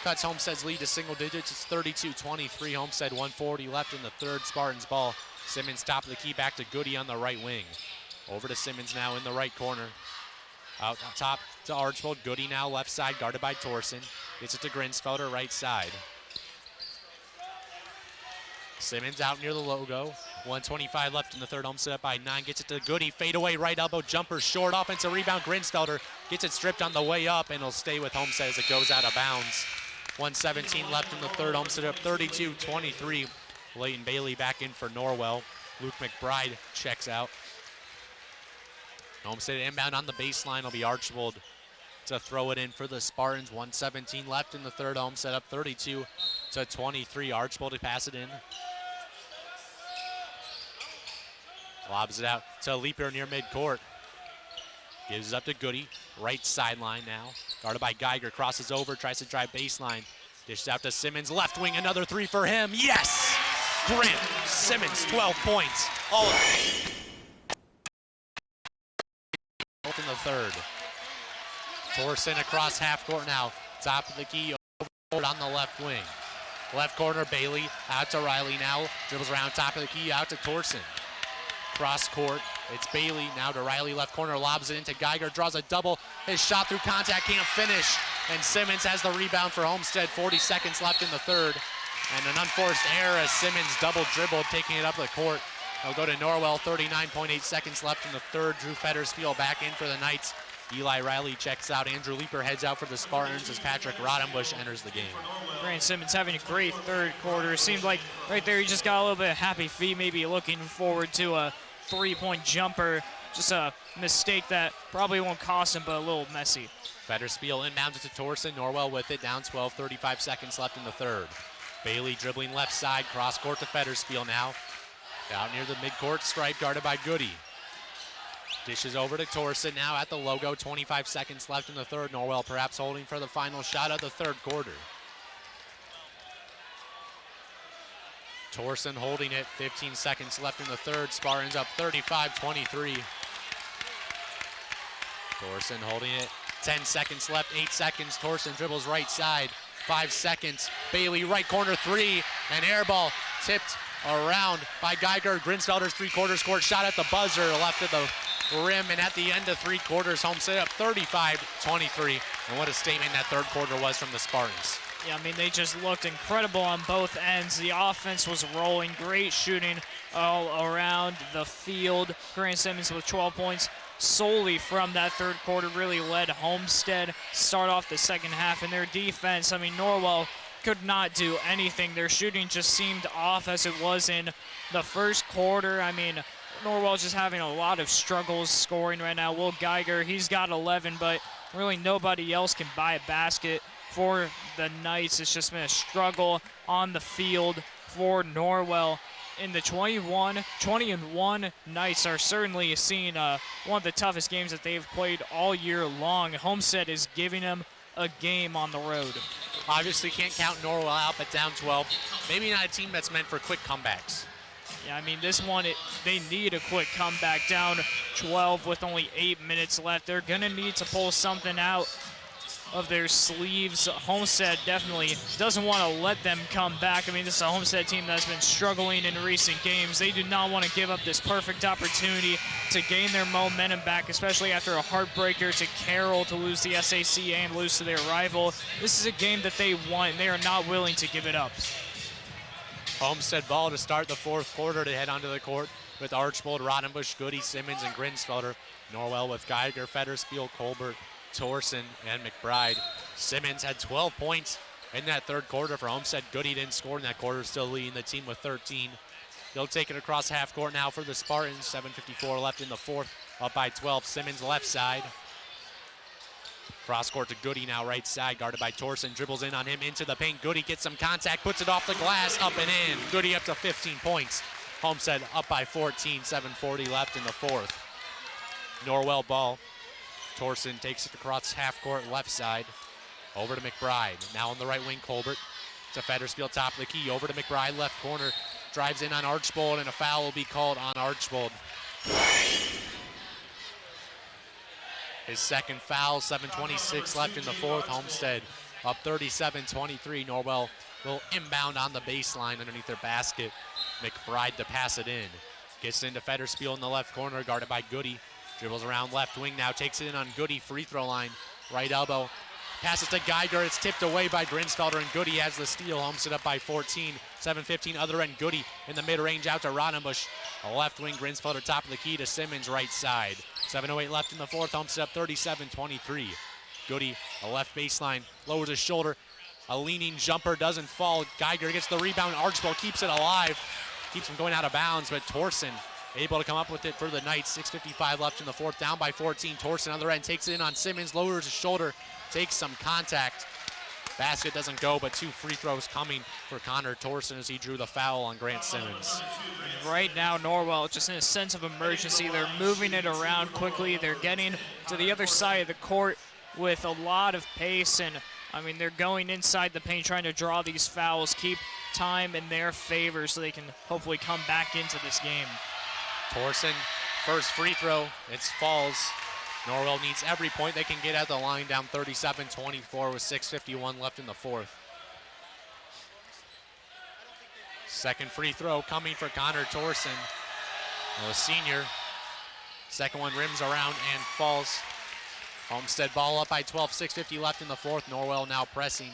Cuts Homestead's lead to single digits, it's 32-23, Homestead 140 left in the third, Spartans ball. Simmons top of the key, back to Goody on the right wing. Over to Simmons now in the right corner. Out top to Archbold, Goody now left side, guarded by Torsen. Gets it to Grinsfelder, right side. Simmons out near the logo. 125 left in the third. Homestead up by 9. Gets it to Goody. Fade away. Right elbow jumper. Short. Offensive rebound. Grinsfelder gets it stripped on the way up, and it'll stay with Homestead as it goes out of bounds. 1:17 left in the third. Homestead up 32-23. Leighton Bailey back in for Norwell. Luke McBride checks out. Homestead inbound on the baseline will be Archbold to throw it in for the Spartans. 1:17 left in the third. Homestead up 32-23. Archbold to pass it in. Lobs it out to Leaper near midcourt. Gives it up to Goody. Right sideline now. Guarded by Geiger. Crosses over. Tries to drive baseline. Dishes out to Simmons. Left wing. Another three for him. Yes! Grant Simmons, 12 points. All in the third. Torsen across half court now. Top of the key. Over on the left wing. Left corner, Bailey. Out to Riley now. Dribbles around top of the key. Out to Torsen. Cross court, it's Bailey now to Riley, left corner, lobs it into Geiger, draws a double, his shot through contact, can't finish, and Simmons has the rebound for Homestead. 40 seconds left in the third, and an unforced error as Simmons double dribbled, taking it up the court. They'll go to Norwell, 39.8 seconds left in the third. Drew Fetterspiel back in for the Knights. Eli Riley checks out. Andrew Leaper heads out for the Spartans as Patrick Rodenbush enters the game. Grant Simmons having a great third quarter. Seemed like right there he just got a little bit of happy feet, maybe looking forward to a three-point jumper. Just a mistake that probably won't cost him, but a little messy. Fetterspiel inbounds it to Torsen. Norwell with it, down 12, 35 seconds left in the third. Bailey dribbling left side, cross court to Fetterspiel now. Out near the midcourt stripe, guarded by Goody. Dishes over to Torsen now at the logo. 25 seconds left in the third. Norwell perhaps holding for the final shot of the third quarter. Torsen holding it. 15 seconds left in the third. Spartans up 35-23. Torsen holding it. 10 seconds left. 8 seconds. Torsen dribbles right side. 5 seconds. Bailey right corner three. And air ball tipped around by Geiger. Grinsfelder's three-quarters court shot at the buzzer, left of the rim, and at the end of three quarters, Homestead up 35-23. And what a statement that third quarter was from the Spartans. Yeah, I mean, they just looked incredible on both ends. The offense was rolling, great shooting all around the field. Grant Simmons with 12 points solely from that third quarter really led Homestead start off the second half. And their defense, I mean, Norwell could not do anything. Their shooting just seemed off as it was in the first quarter. I mean, Norwell's just having a lot of struggles scoring right now. Will Geiger, he's got 11, but really nobody else can buy a basket for the Knights. It's just been a struggle on the field for Norwell. In the 20-1 Knights are certainly seeing one of the toughest games that they've played all year long. Homestead is giving them a game on the road. Obviously can't count Norwell out, but down 12. Maybe not a team that's meant for quick comebacks. Yeah, I mean, this one, they need a quick comeback, down 12 with only 8 minutes left. They're going to need to pull something out of their sleeves. Homestead definitely doesn't want to let them come back. I mean, this is a Homestead team that's been struggling in recent games. They do not want to give up this perfect opportunity to gain their momentum back, especially after a heartbreaker to Carroll to lose the SAC and lose to their rival. This is a game that they want, and they are not willing to give it up. Homestead ball to start the fourth quarter to head onto the court with Archbold, Rodenbush, Goody, Simmons, and Grinsfelder. Norwell with Geiger, Fetterspiel, Colbert, Torsen, and McBride. Simmons had 12 points in that third quarter for Homestead. Goody didn't score in that quarter, still leading the team with 13. They'll take it across half court now for the Spartans. 7:54 left in the fourth, up by 12. Simmons left side. Cross court to Goody now, right side, guarded by Torsen. Dribbles in on him into the paint. Goody gets some contact, puts it off the glass, up and in. Goody up to 15 points. Homestead up by 14, 7:40 left in the fourth. Norwell ball. Torsen takes it across half court, left side. Over to McBride. Now on the right wing, Colbert. To Federspiel, top of the key. Over to McBride, left corner. Drives in on Archbold, and a foul will be called on Archbold. His second foul, 7:26 left in the fourth. Homestead up 37-23. Norwell will inbound on the baseline underneath their basket. McBride to pass it in. Gets into Federspiel in the left corner, guarded by Goody. Dribbles around left wing now, takes it in on Goody, free throw line. Right elbow. Passes to Geiger. It's tipped away by Grinsfelder, and Goody has the steal. Homestead up by 14. 7:15 other end. Goody in the mid-range out to Rodenbush. A left wing. Grinsfelder top of the key to Simmons right side. 7:08 left in the fourth. Homestead up 37-23. Goody, a left baseline, lowers his shoulder. A leaning jumper doesn't fall. Geiger gets the rebound. Archbold keeps it alive. Keeps him going out of bounds, but Torsen able to come up with it for the Knights. 6:55 left in the fourth. Down by 14. Torsen other end takes it in on Simmons. Lowers his shoulder. Takes some contact. Basket doesn't go, but 2 free throws coming for Connor Torsen as he drew the foul on Grant Simmons. Right now, Norwell just in a sense of emergency. They're moving it around quickly. They're getting to the other side of the court with a lot of pace, and I mean, they're going inside the paint trying to draw these fouls, keep time in their favor so they can hopefully come back into this game. Torsen, first free throw, it falls. Norwell needs every point they can get at the line, down 37-24 with 6:51 left in the fourth. Second free throw coming for Connor Torsen, the senior. Second one rims around and falls. Homestead ball up by 12, 6:50 left in the fourth. Norwell now pressing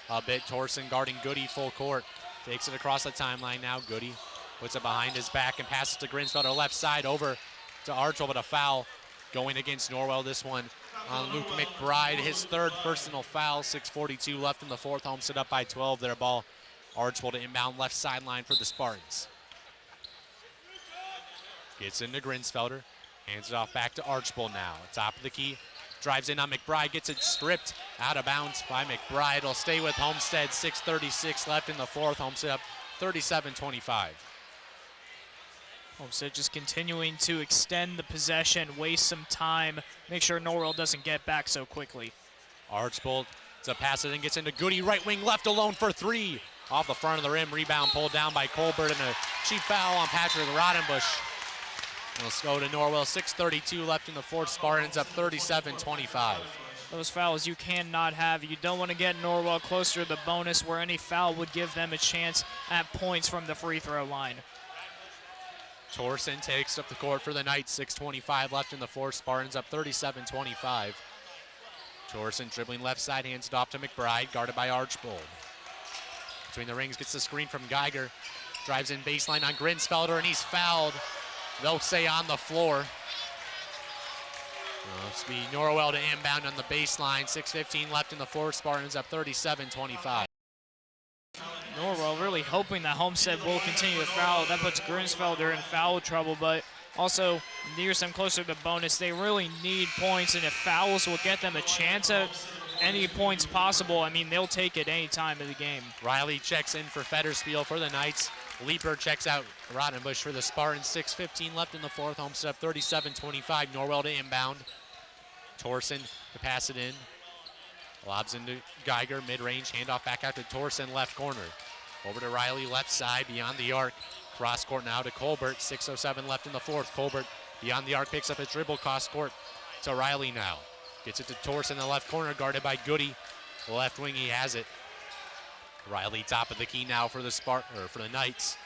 a bit. Torsen guarding Goody full court. Takes it across the timeline now. Goody puts it behind his back and passes to Grinsfelder left side over to Archbold, but a foul going against Norwell, this one on Luke McBride, his third personal foul. 6:42 left in the fourth. Homestead up by 12. Their ball, Archbold to inbound left sideline for the Spartans. Gets into Grinsfelder, hands it off back to Archbold now. Top of the key, drives in on McBride, gets it stripped out of bounds by McBride. It'll stay with Homestead. 6:36 left in the fourth. Homestead up 37-25. Homestead just continuing to extend the possession, waste some time, make sure Norwell doesn't get back so quickly. Archbold to pass it and gets into Goody, right wing left alone for 3. Off the front of the rim, rebound pulled down by Colbert, and a cheap foul on Patrick Rodenbush. Let's go to Norwell. 6:32 left in the fourth. Spartans up 37-25. Those fouls you cannot have. You don't want to get Norwell closer to the bonus where any foul would give them a chance at points from the free throw line. Torsen takes up the court for the Knights. 6:25 left in the fourth. Spartans up 37-25. Torsen dribbling left side, hands it off to McBride, guarded by Archbold. Between the rings, gets the screen from Geiger. Drives in baseline on Grinsfelder, and he's fouled. They'll say on the floor. It's be Norwell to inbound on the baseline. 6:15 left in the fourth. Spartans up 37-25. Norwell really hoping that Homestead will continue to foul. That puts Grinsfelder in foul trouble, but also nears them closer to the bonus. They really need points, and if fouls will get them a chance at any points possible, I mean, they'll take it any time of the game. Riley checks in for Federspiel for the Knights. Leaper checks out Rodenbush for the Spartans. 6:15 left in the fourth. Homestead up 37-25. Norwell to inbound. Torsen to pass it in. Lobs into Geiger, mid-range, handoff back out to Torsen, left corner. Over to Riley, left side, beyond the arc. Cross court now to Colbert. 6:07 left in the fourth. Colbert beyond the arc, picks up his dribble, cross court to Riley now. Gets it to Torsen in the left corner, guarded by Goody. The left wing, he has it. Riley top of the key now for the Knights.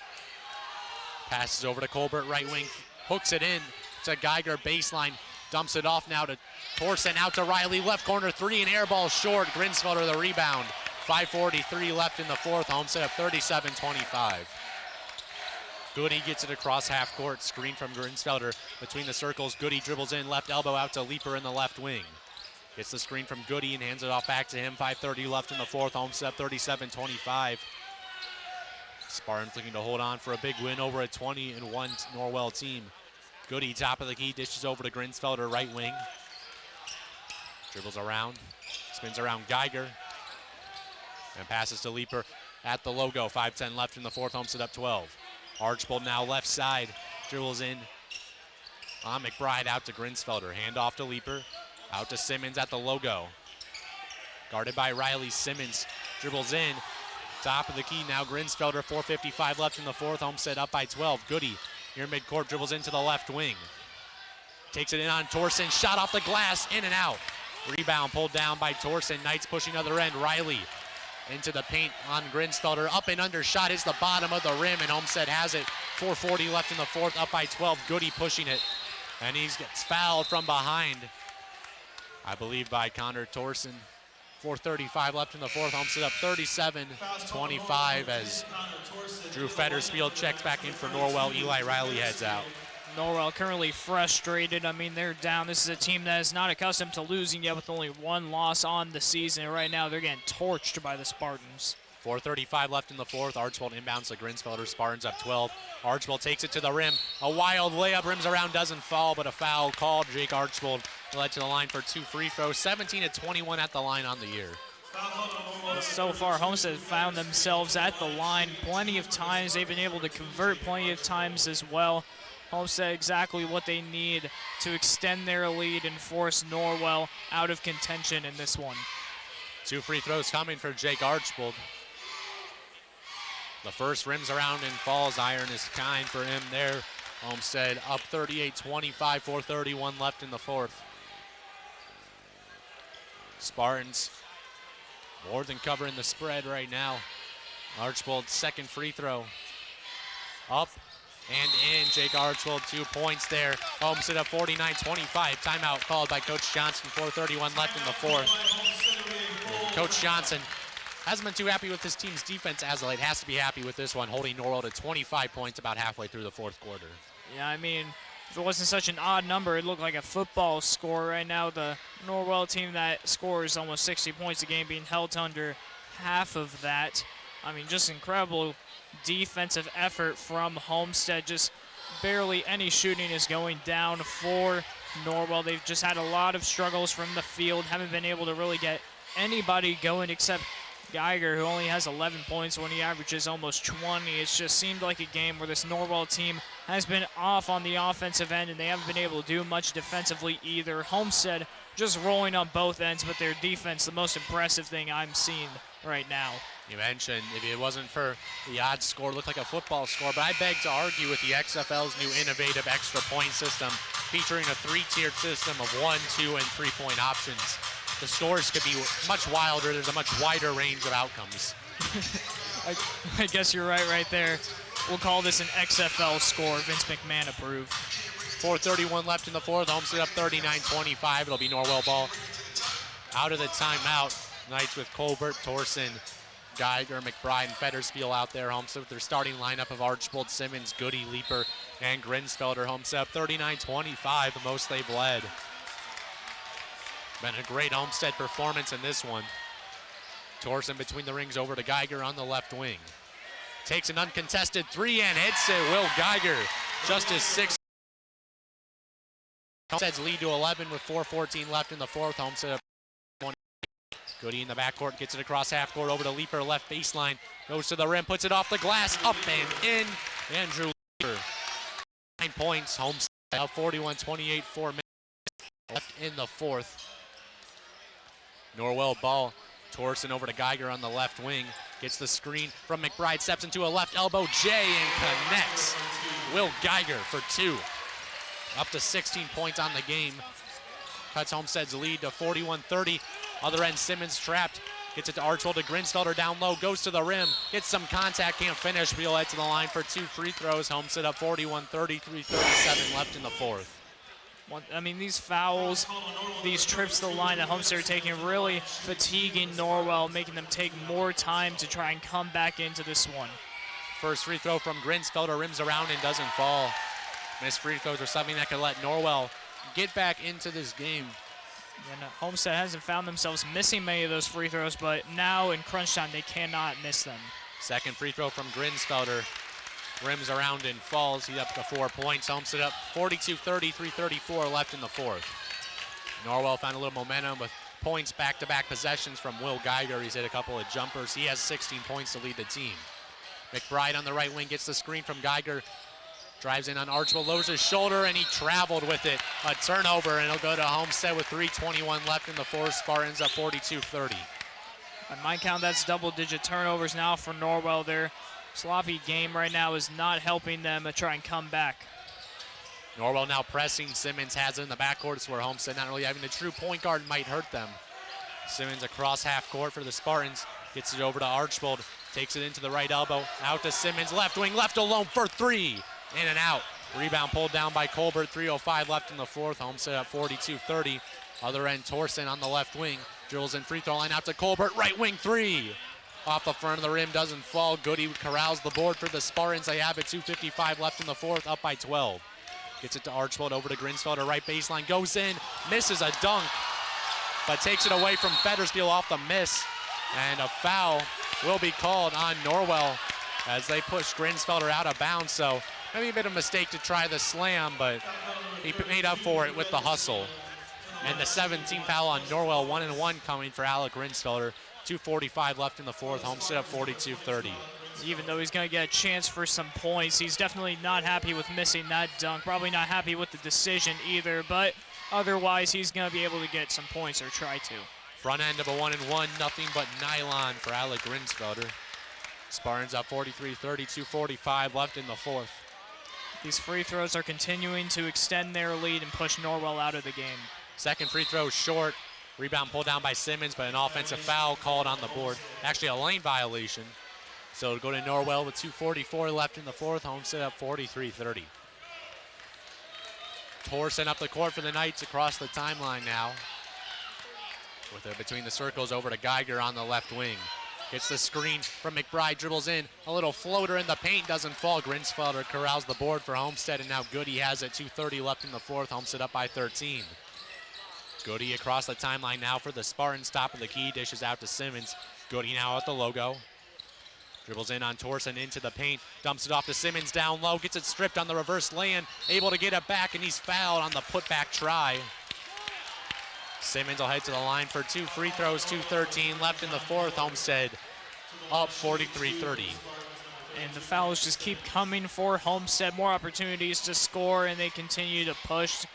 Passes over to Colbert, right wing, hooks it in to Geiger, baseline. Dumps it off now to Torsen, out to Riley, left corner, 3 and air ball short. Grinsfelder the rebound. 5:43 left in the fourth. Homestead up 37-25. Goody gets it across half court. Screen from Grinsfelder between the circles. Goody dribbles in, left elbow out to Leaper in the left wing. Gets the screen from Goody and hands it off back to him. 5:30 left in the fourth. Homestead up 37-25. Spartans looking to hold on for a big win over a 20-1 Norwell team. Goody top of the key, dishes over to Grinsfelder, right wing. Dribbles around, Spins around Geiger. And passes to Leaper at the logo. 5:10 left in the fourth. Homestead up 12. Archbold now left side. Dribbles in on McBride, out to Grinsfelder. Hand off to Leaper. Out to Simmons at the logo. Guarded by Riley. Simmons dribbles in. Top of the key now Grinsfelder. 4:55 left in the fourth. Homestead up by 12. Goody here midcourt, dribbles into the left wing. Takes it in on Torsen. Shot off the glass. In and out. Rebound pulled down by Torsen. Knights pushing other end. Riley into the paint on Grinsfelder. Up and under shot hits the bottom of the rim, and Homestead has it. 4:40 left in the fourth, up by 12. Goody pushing it, and he gets fouled from behind, I believe, by Connor Torsen. 4:35 left in the fourth. Homestead up 37-25 as Drew Federspiel checks back in for Norwell. Eli Riley heads out. Norwell currently frustrated. I mean, they're down. This is a team that is not accustomed to losing yet, with only one loss on the season. Right now, they're getting torched by the Spartans. 4:35 left in the fourth. Archbold inbounds to Grinsfelder. Spartans up 12. Archbold takes it to the rim. A wild layup, rims around, doesn't fall, but a foul called. Jake Archbold led to the line for 2 free throws. 17-21 at the line on the year. So far, Homestead found themselves at the line plenty of times. They've been able to convert plenty of times as well. Homestead exactly what they need to extend their lead and force Norwell out of contention in this one. 2 free throws coming for Jake Archbold. The first rims around and falls. Iron is kind for him there. Homestead up 38-25, 4:31 left in the fourth. Spartans more than covering the spread right now. Archbold's second free throw. Up and in. Jake Archbold 2 points there. Homestead up 49-25. Timeout called by Coach Johnson. 4:31 left in the fourth. Coach Johnson hasn't been too happy with his team's defense as of late. Has to be happy with this one, holding Norwell to 25 points about halfway through the fourth quarter. Yeah, I mean, if it wasn't such an odd number, it looked like a football score. Right now, the Norwell team that scores almost 60 points a game being held to under half of that. I mean, just incredible defensive effort from Homestead. Just barely any shooting is going down for Norwell. They've just had a lot of struggles from the field. Haven't been able to really get anybody going except Geiger, who only has 11 points when he averages almost 20. It's just seemed like a game where this Norwell team has been off on the offensive end, and they haven't been able to do much defensively either. Homestead just rolling on both ends, but their defense, the most impressive thing I'm seeing right now. You mentioned if it wasn't for the odds score, it looked like a football score, but I beg to argue with the XFL's new innovative extra point system, featuring a 3-tiered system of 1, 2, and 3-point options. The scores could be much wilder. There's a much wider range of outcomes. I guess you're right there. We'll call this an XFL score. Vince McMahon approved. 4:31 left in the fourth. Homestead up 39-25. It'll be Norwell ball out of the timeout. Knights with Colbert, Torsen, Geiger, McBride, and Federspiel out there. Homestead with their starting lineup of Archbold, Simmons, Goody, Leaper, and Grinsfelder. Homestead up 39-25, the most they've led. Been a great Homestead performance in this one. Torsen between the rings over to Geiger on the left wing. Takes an uncontested 3 and hits it. Will Geiger, just his 6th. Homestead's lead to 11 with 4:14 left in the fourth. Homestead up 20. Goody in the backcourt, gets it across half court over to Leaper, left baseline. Goes to the rim, puts it off the glass, up and in. Andrew Leaper, 9 points. Homestead up 41-28, 4 minutes left in the fourth. Norwell ball. Torsen over to Geiger on the left wing. Gets the screen from McBride, steps into a left elbow J and connects. Will Geiger for 2. Up to 16 points on the game. Cuts Homestead's lead to 41-30. Other end, Simmons trapped. Gets it to Archbold, to Grinsfelder down low. Goes to the rim. Gets some contact, can't finish. He'll head to the line for 2 free throws. Homestead up 41-30, 3:37 left in the fourth. I mean, these fouls, these trips to the line that Homestead are taking, really fatiguing Norwell, making them take more time to try and come back into this one. First free throw from Grinsfelder, rims around and doesn't fall. Missed free throws are something that could let Norwell get back into this game. And Homestead hasn't found themselves missing many of those free throws, but now in crunch time, they cannot miss them. Second free throw from Grinsfelder. Rims around and falls. He's up to 4 points. Homestead up 42-30, 3:34 left in the fourth. Norwell found a little momentum with points back-to-back possessions from Will Geiger. He's hit a couple of jumpers. He has 16 points to lead the team. McBride on the right wing gets the screen from Geiger. Drives in on Archibald, lowers his shoulder, and he traveled with it. A turnover, and it'll go to Homestead with 3:21 left in the fourth. Spartans up 42-30. By my count, that's double-digit turnovers now for Norwell. Their sloppy game right now is not helping them try and come back. Norwell now pressing. Simmons has it in the backcourt. It's where Homestead not really having a true point guard might hurt them. Simmons across half court for the Spartans. Gets it over to Archibald. Takes it into the right elbow. Out to Simmons, left wing, left alone for three. In and out. Rebound pulled down by Colbert. 3:05 left in the fourth. Homestead at 42-30. Other end, Torsen on the left wing. Drills in free throw line out to Colbert. Right wing three. Off the front of the rim, doesn't fall. Goody corrals the board for the Spartans. They have it. 2:55 left in the fourth, up by 12. Gets it to Archibald, over to Grinsfelder. Right baseline, goes in, misses a dunk, but takes it away from Federspiel off the miss. And a foul will be called on Norwell as they push Grinsfelder out of bounds. So maybe a bit of a mistake to try the slam, but he made up for it with the hustle. And the 17th foul on Norwell, 1-1 coming for Alec Grinsfelder. 2:45 left in the fourth. Homestead up 42-30. Even though he's going to get a chance for some points, he's definitely not happy with missing that dunk. Probably not happy with the decision either, but otherwise he's going to be able to get some points or try to. Front end of a 1-1, nothing but nylon for Alec Grinsfelder. Spartans up 43-30, 2:45 left in the fourth. These free throws are continuing to extend their lead and push Norwell out of the game. Second free throw short. Rebound pulled down by Simmons, but an offensive foul called on the board. Actually a lane violation. So it'll go to Norwell with 2:44 left in the fourth. Homestead up 43-30. Torsen up the court for the Knights across the timeline now. With it between the circles, over to Geiger on the left wing. Gets the screen from McBride, dribbles in. A little floater in the paint, doesn't fall. Grinsfelder corrals the board for Homestead, and now Goody has it. 2:30 left in the fourth. Homestead up by 13. Goody across the timeline now for the Spartans. Top of the key, dishes out to Simmons. Goody now at the logo. Dribbles in on Torsen into the paint. Dumps it off to Simmons down low. Gets it stripped on the reverse lay-in. Able to get it back, and he's fouled on the putback try. Simmons will head to the line for two free throws. 2:13 left in the fourth. Homestead up 43-30. And the fouls just keep coming for Homestead. More opportunities to score, and they continue to push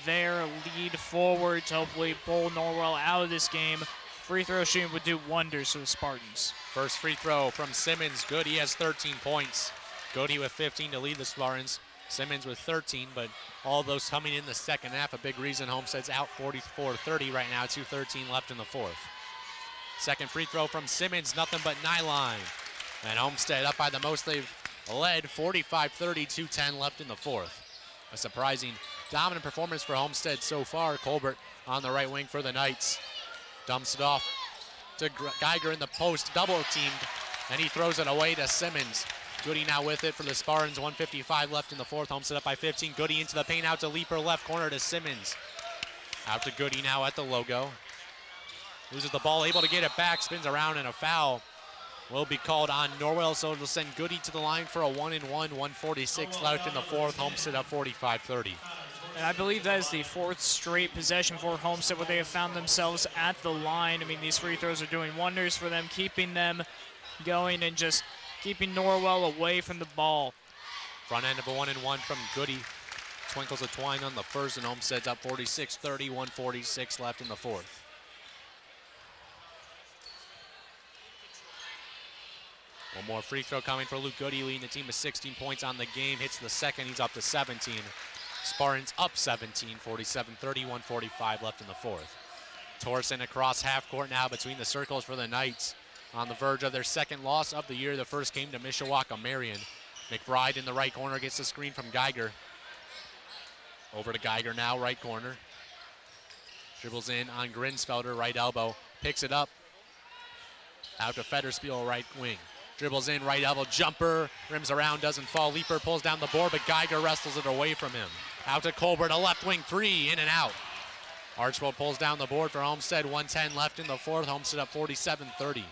their lead forward to hopefully pull Norwell out of this game. Free throw shooting would do wonders for the Spartans. First free throw from Simmons. Good. He has 13 points. Goody with 15 to lead the Spartans. Simmons with 13, but all those coming in the second half. A big reason Homestead's out 44-30 right now. 2:13 left in the fourth. Second free throw from Simmons. Nothing but nylon. And Homestead up by the most they've led. 45-30, 2:10 left in the fourth. A surprising dominant performance for Homestead so far. Colbert on the right wing for the Knights. Dumps it off to Geiger in the post, double teamed, and he throws it away to Simmons. Goody now with it for the Spartans. 1:55 left in the fourth. Homestead up by 15. Goody into the paint, out to Leaper, left corner to Simmons. Out to Goody now at the logo. Loses the ball, able to get it back, spins around, and a foul will be called on Norwell, so it'll send Goody to the line for a 1-1. 1:46 left in the fourth. Homestead up 45-30. And I believe that is the fourth straight possession for Homestead where they have found themselves at the line. I mean, these free throws are doing wonders for them, keeping them going and just keeping Norwell away from the ball. Front end of a 1-1 from Goody. Twinkles a twine on the first, and Homestead's up 46-30, 1:46 left in the fourth. One more free throw coming for Luke Goody, leading the team with 16 points on the game. Hits the second, he's up to 17. Spartans up 17, 47-30, 1:45 left in the fourth. Torsen across half court now between the circles for the Knights. On the verge of their second loss of the year. The first came to Mishawaka Marion. McBride in the right corner gets the screen from Geiger. Over to Geiger now, right corner. Dribbles in on Grinsfelder, right elbow. Picks it up. Out to Federspiel, right wing. Dribbles in, right elbow, jumper. Rims around, doesn't fall. Leaper pulls down the board, but Geiger wrestles it away from him. Out to Colbert, a left wing three, in and out. Archibald pulls down the board for Homestead. 1:10 left in the fourth. Homestead up 47-30.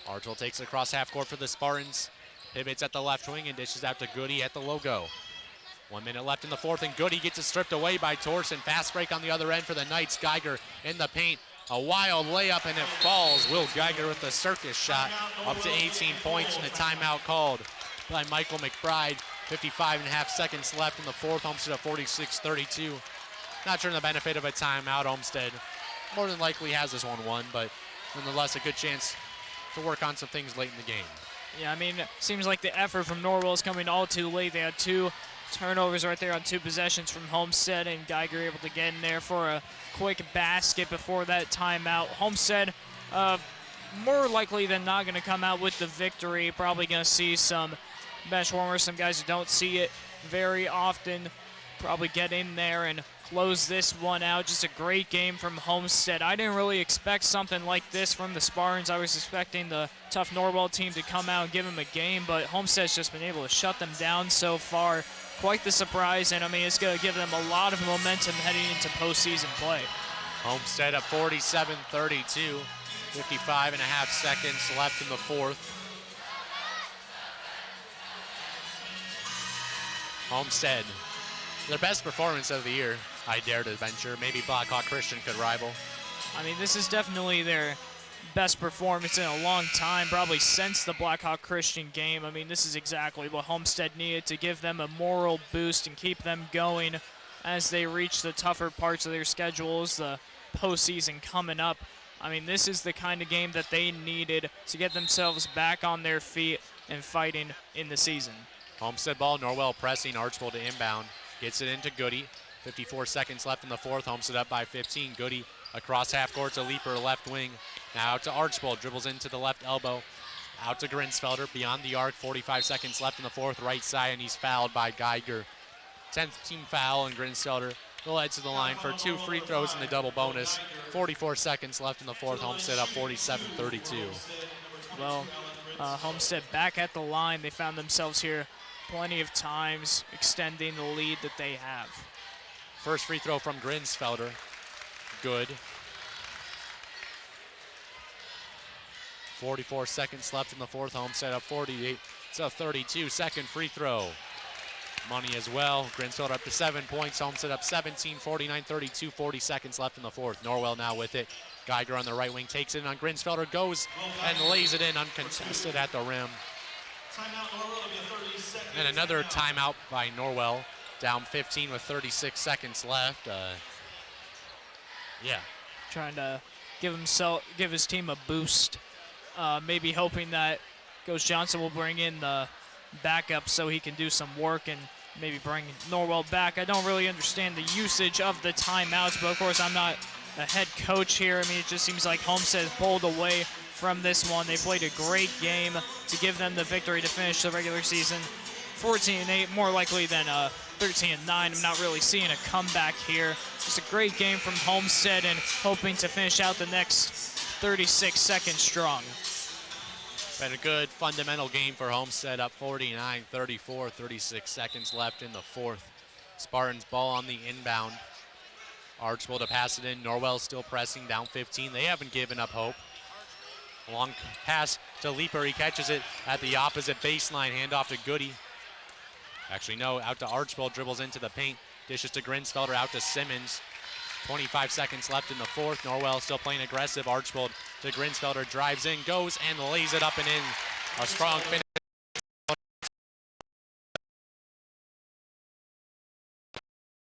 Archibald takes it across half court for the Spartans. Pivots at the left wing and dishes out to Goody at the logo. 1 minute left in the fourth, and Goody gets it stripped away by Torsen. Fast break on the other end for the Knights. Geiger in the paint. A wild layup, and it falls. Will Geiger with the circus shot, up to 18 points, and a timeout called by Michael McBride. 55.5 seconds left in the fourth. Homestead at 46-32. Not sure the benefit of a timeout. Homestead more than likely has this one won, but nonetheless a good chance to work on some things late in the game. Yeah, I mean, it seems like the effort from Norwell is coming all too late. They had 2 turnovers right there on 2 possessions from Homestead, and Geiger able to get in there for a quick basket before that timeout. Homestead, more likely than not, going to come out with the victory. Probably going to see some bench warmers, some guys who don't see it very often, probably get in there and close this one out. Just a great game from Homestead. I didn't really expect something like this from the Spartans. I was expecting the tough Norwell team to come out and give them a game, but Homestead's just been able to shut them down so far. Quite the surprise, and I mean, it's going to give them a lot of momentum heading into postseason play. Homestead at 47-32. 55.5 seconds left in the fourth. Homestead, their best performance of the year, I dare to venture. Maybe Blackhawk Christian could rival. I mean, this is definitely their best performance in a long time, probably since the Blackhawk Christian game. I mean, this is exactly what Homestead needed to give them a moral boost and keep them going as they reach the tougher parts of their schedules, the postseason coming up. I mean, this is the kind of game that they needed to get themselves back on their feet and fighting in the season. Homestead ball, Norwell pressing, Archbold to inbound. Gets it into Goody. 54 seconds left in the fourth. Homestead up by 15. Goody across half court to Leaper, left wing. Now out to Archbold, dribbles into the left elbow. Out to Grinsfelder, beyond the arc. 45 seconds left in the fourth, right side, and he's fouled by Geiger. 10th team foul, and Grinsfelder will head to the line for 2 free throws in the double bonus. 44 seconds left in the fourth. Homestead up 47-32. Well, Homestead back at the line. They found themselves here plenty of times, extending the lead that they have. First free throw from Grinsfelder. Good. 44 seconds left in the fourth. Homestead up 48-32. Second free throw. Money as well. Grinsfelder up to 7 points. Homestead up 17, 49-32. 40 seconds left in the fourth. Norwell now with it. Geiger on the right wing takes it in on Grinsfelder. Goes and lays it in uncontested at the rim. And another timeout by Norwell. Down 15 with 36 seconds left. Yeah. Trying to give his team a boost. Maybe hoping that Coach Johnson will bring in the backup so he can do some work and maybe bring Norwell back. I don't really understand the usage of the timeouts, but of course I'm not a head coach here. I mean, it just seems like Homestead pulled away from this one. They played a great game to give them the victory to finish the regular season 14-8, more likely than 13-9. I'm not really seeing a comeback here. Just a great game from Homestead and hoping to finish out the next 36 seconds strong. Been a good fundamental game for Homestead, up 49-34, 36 seconds left in the fourth. Spartans ball on the inbound. Archbold to pass it in. Norwell still pressing, down 15. They haven't given up hope. Long pass to Leaper. He catches it at the opposite baseline. Handoff to Goody. Actually, no, out to Archbold. Dribbles into the paint. Dishes to Grinsfelder, out to Simmons. 25 seconds left in the fourth. Norwell still playing aggressive. Archbold to Grinsfelder. Drives in, goes, and lays it up and in. A strong finish.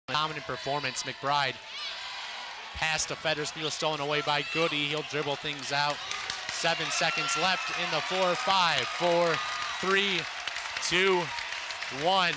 Dominant performance. McBride. Pass to Federspiel, stolen away by Goody. He'll dribble things out. 7 seconds left in the 4, 5, 4, 3, 2, 1.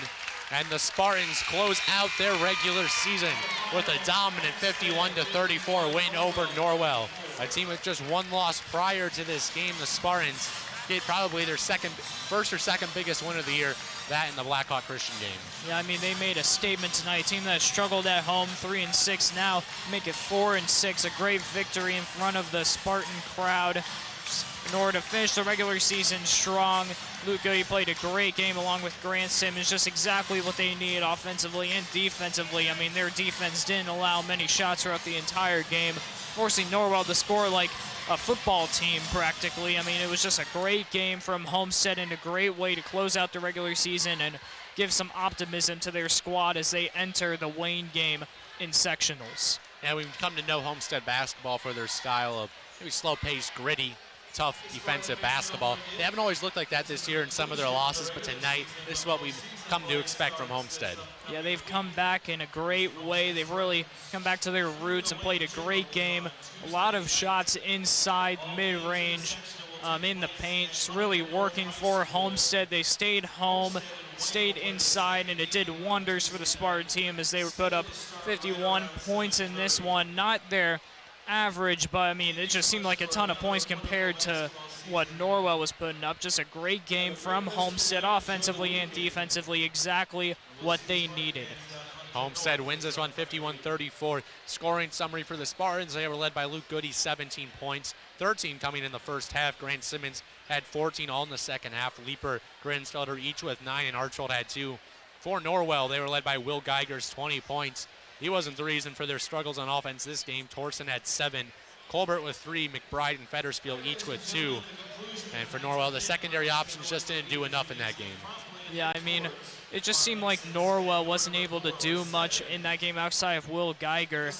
And the Spartans close out their regular season with a dominant 51-34 win over Norwell. A team with just one loss prior to this game. The Spartans get probably their first or second biggest win of the year, that in the Blackhawk Christian game. Yeah, I mean, they made a statement tonight. A team that struggled at home, 3-6 now, make it 4-6. A great victory in front of the Spartan crowd in order to finish the regular season strong. Luke Goody played a great game along with Grant Simmons, just exactly what they needed offensively and defensively. I mean, their defense didn't allow many shots throughout the entire game, forcing Norwell to score like a football team practically. I mean, it was just a great game from Homestead and a great way to close out the regular season and give some optimism to their squad as they enter the Wayne game in sectionals. And we've come to know Homestead basketball for their style of maybe slow-paced, gritty, tough defensive basketball. They haven't always looked like that this year in some of their losses, but tonight, this is what we've come to expect from Homestead. Yeah, they've come back in a great way. They've really come back to their roots and played a great game. A lot of shots inside mid-range, in the paint, just really working for Homestead. They stayed home, stayed inside, and it did wonders for the Spartan team as they would put up 51 points in this one. Not their average, but I mean, it just seemed like a ton of points compared to what Norwell was putting up. Just a great game from Homestead, offensively and defensively, exactly what they needed. Homestead wins this one 51-34. Scoring summary for the Spartans. They were led by Luke Goody, 17 points, 13 coming in the first half. Grant Simmons had 14 all in the second half. Leeper, Grinsfelder each with 9, and Archfield had 2. For Norwell, they were led by Will Geiger's 20 points. He wasn't the reason for their struggles on offense this game. Torsen had 7. Colbert with 3, McBride and Fetterspiel each with 2. And for Norwell, the secondary options just didn't do enough in that game. Yeah, I mean, it just seemed like Norwell wasn't able to do much in that game outside of Will Geiger.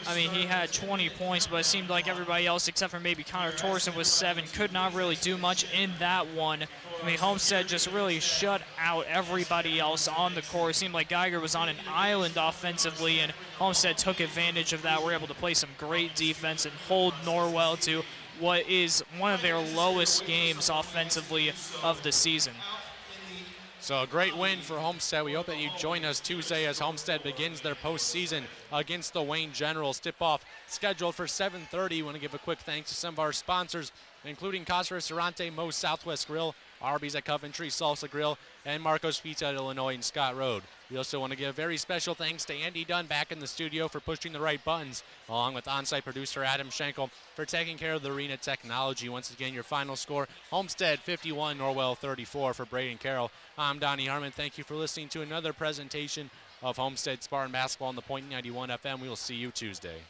I mean, he had 20 points, but it seemed like everybody else, except for maybe Connor Torsen with 7, could not really do much in that one. I mean, Homestead just really shut out everybody else on the court. It seemed like Geiger was on an island offensively, and Homestead took advantage of that. We're able to play some great defense and hold Norwell to what is one of their lowest games offensively of the season. So a great win for Homestead. We hope that you join us Tuesday as Homestead begins their postseason against the Wayne Generals. Tip-off scheduled for 7:30. We want to give a quick thanks to some of our sponsors, including Casa Restaurante, Moe's Southwest Grill, Arby's at Coventry, Salsa Grill, and Marco's Pizza at Illinois and Scott Road. We also want to give very special thanks to Andy Dunn back in the studio for pushing the right buttons, along with on-site producer Adam Schenkel for taking care of the arena technology. Once again, your final score, Homestead 51, Norwell 34 for Braden Carroll. I'm Donnie Harmon. Thank you for listening to another presentation of Homestead Spartan Basketball on the Point 91 FM. We will see you Tuesday.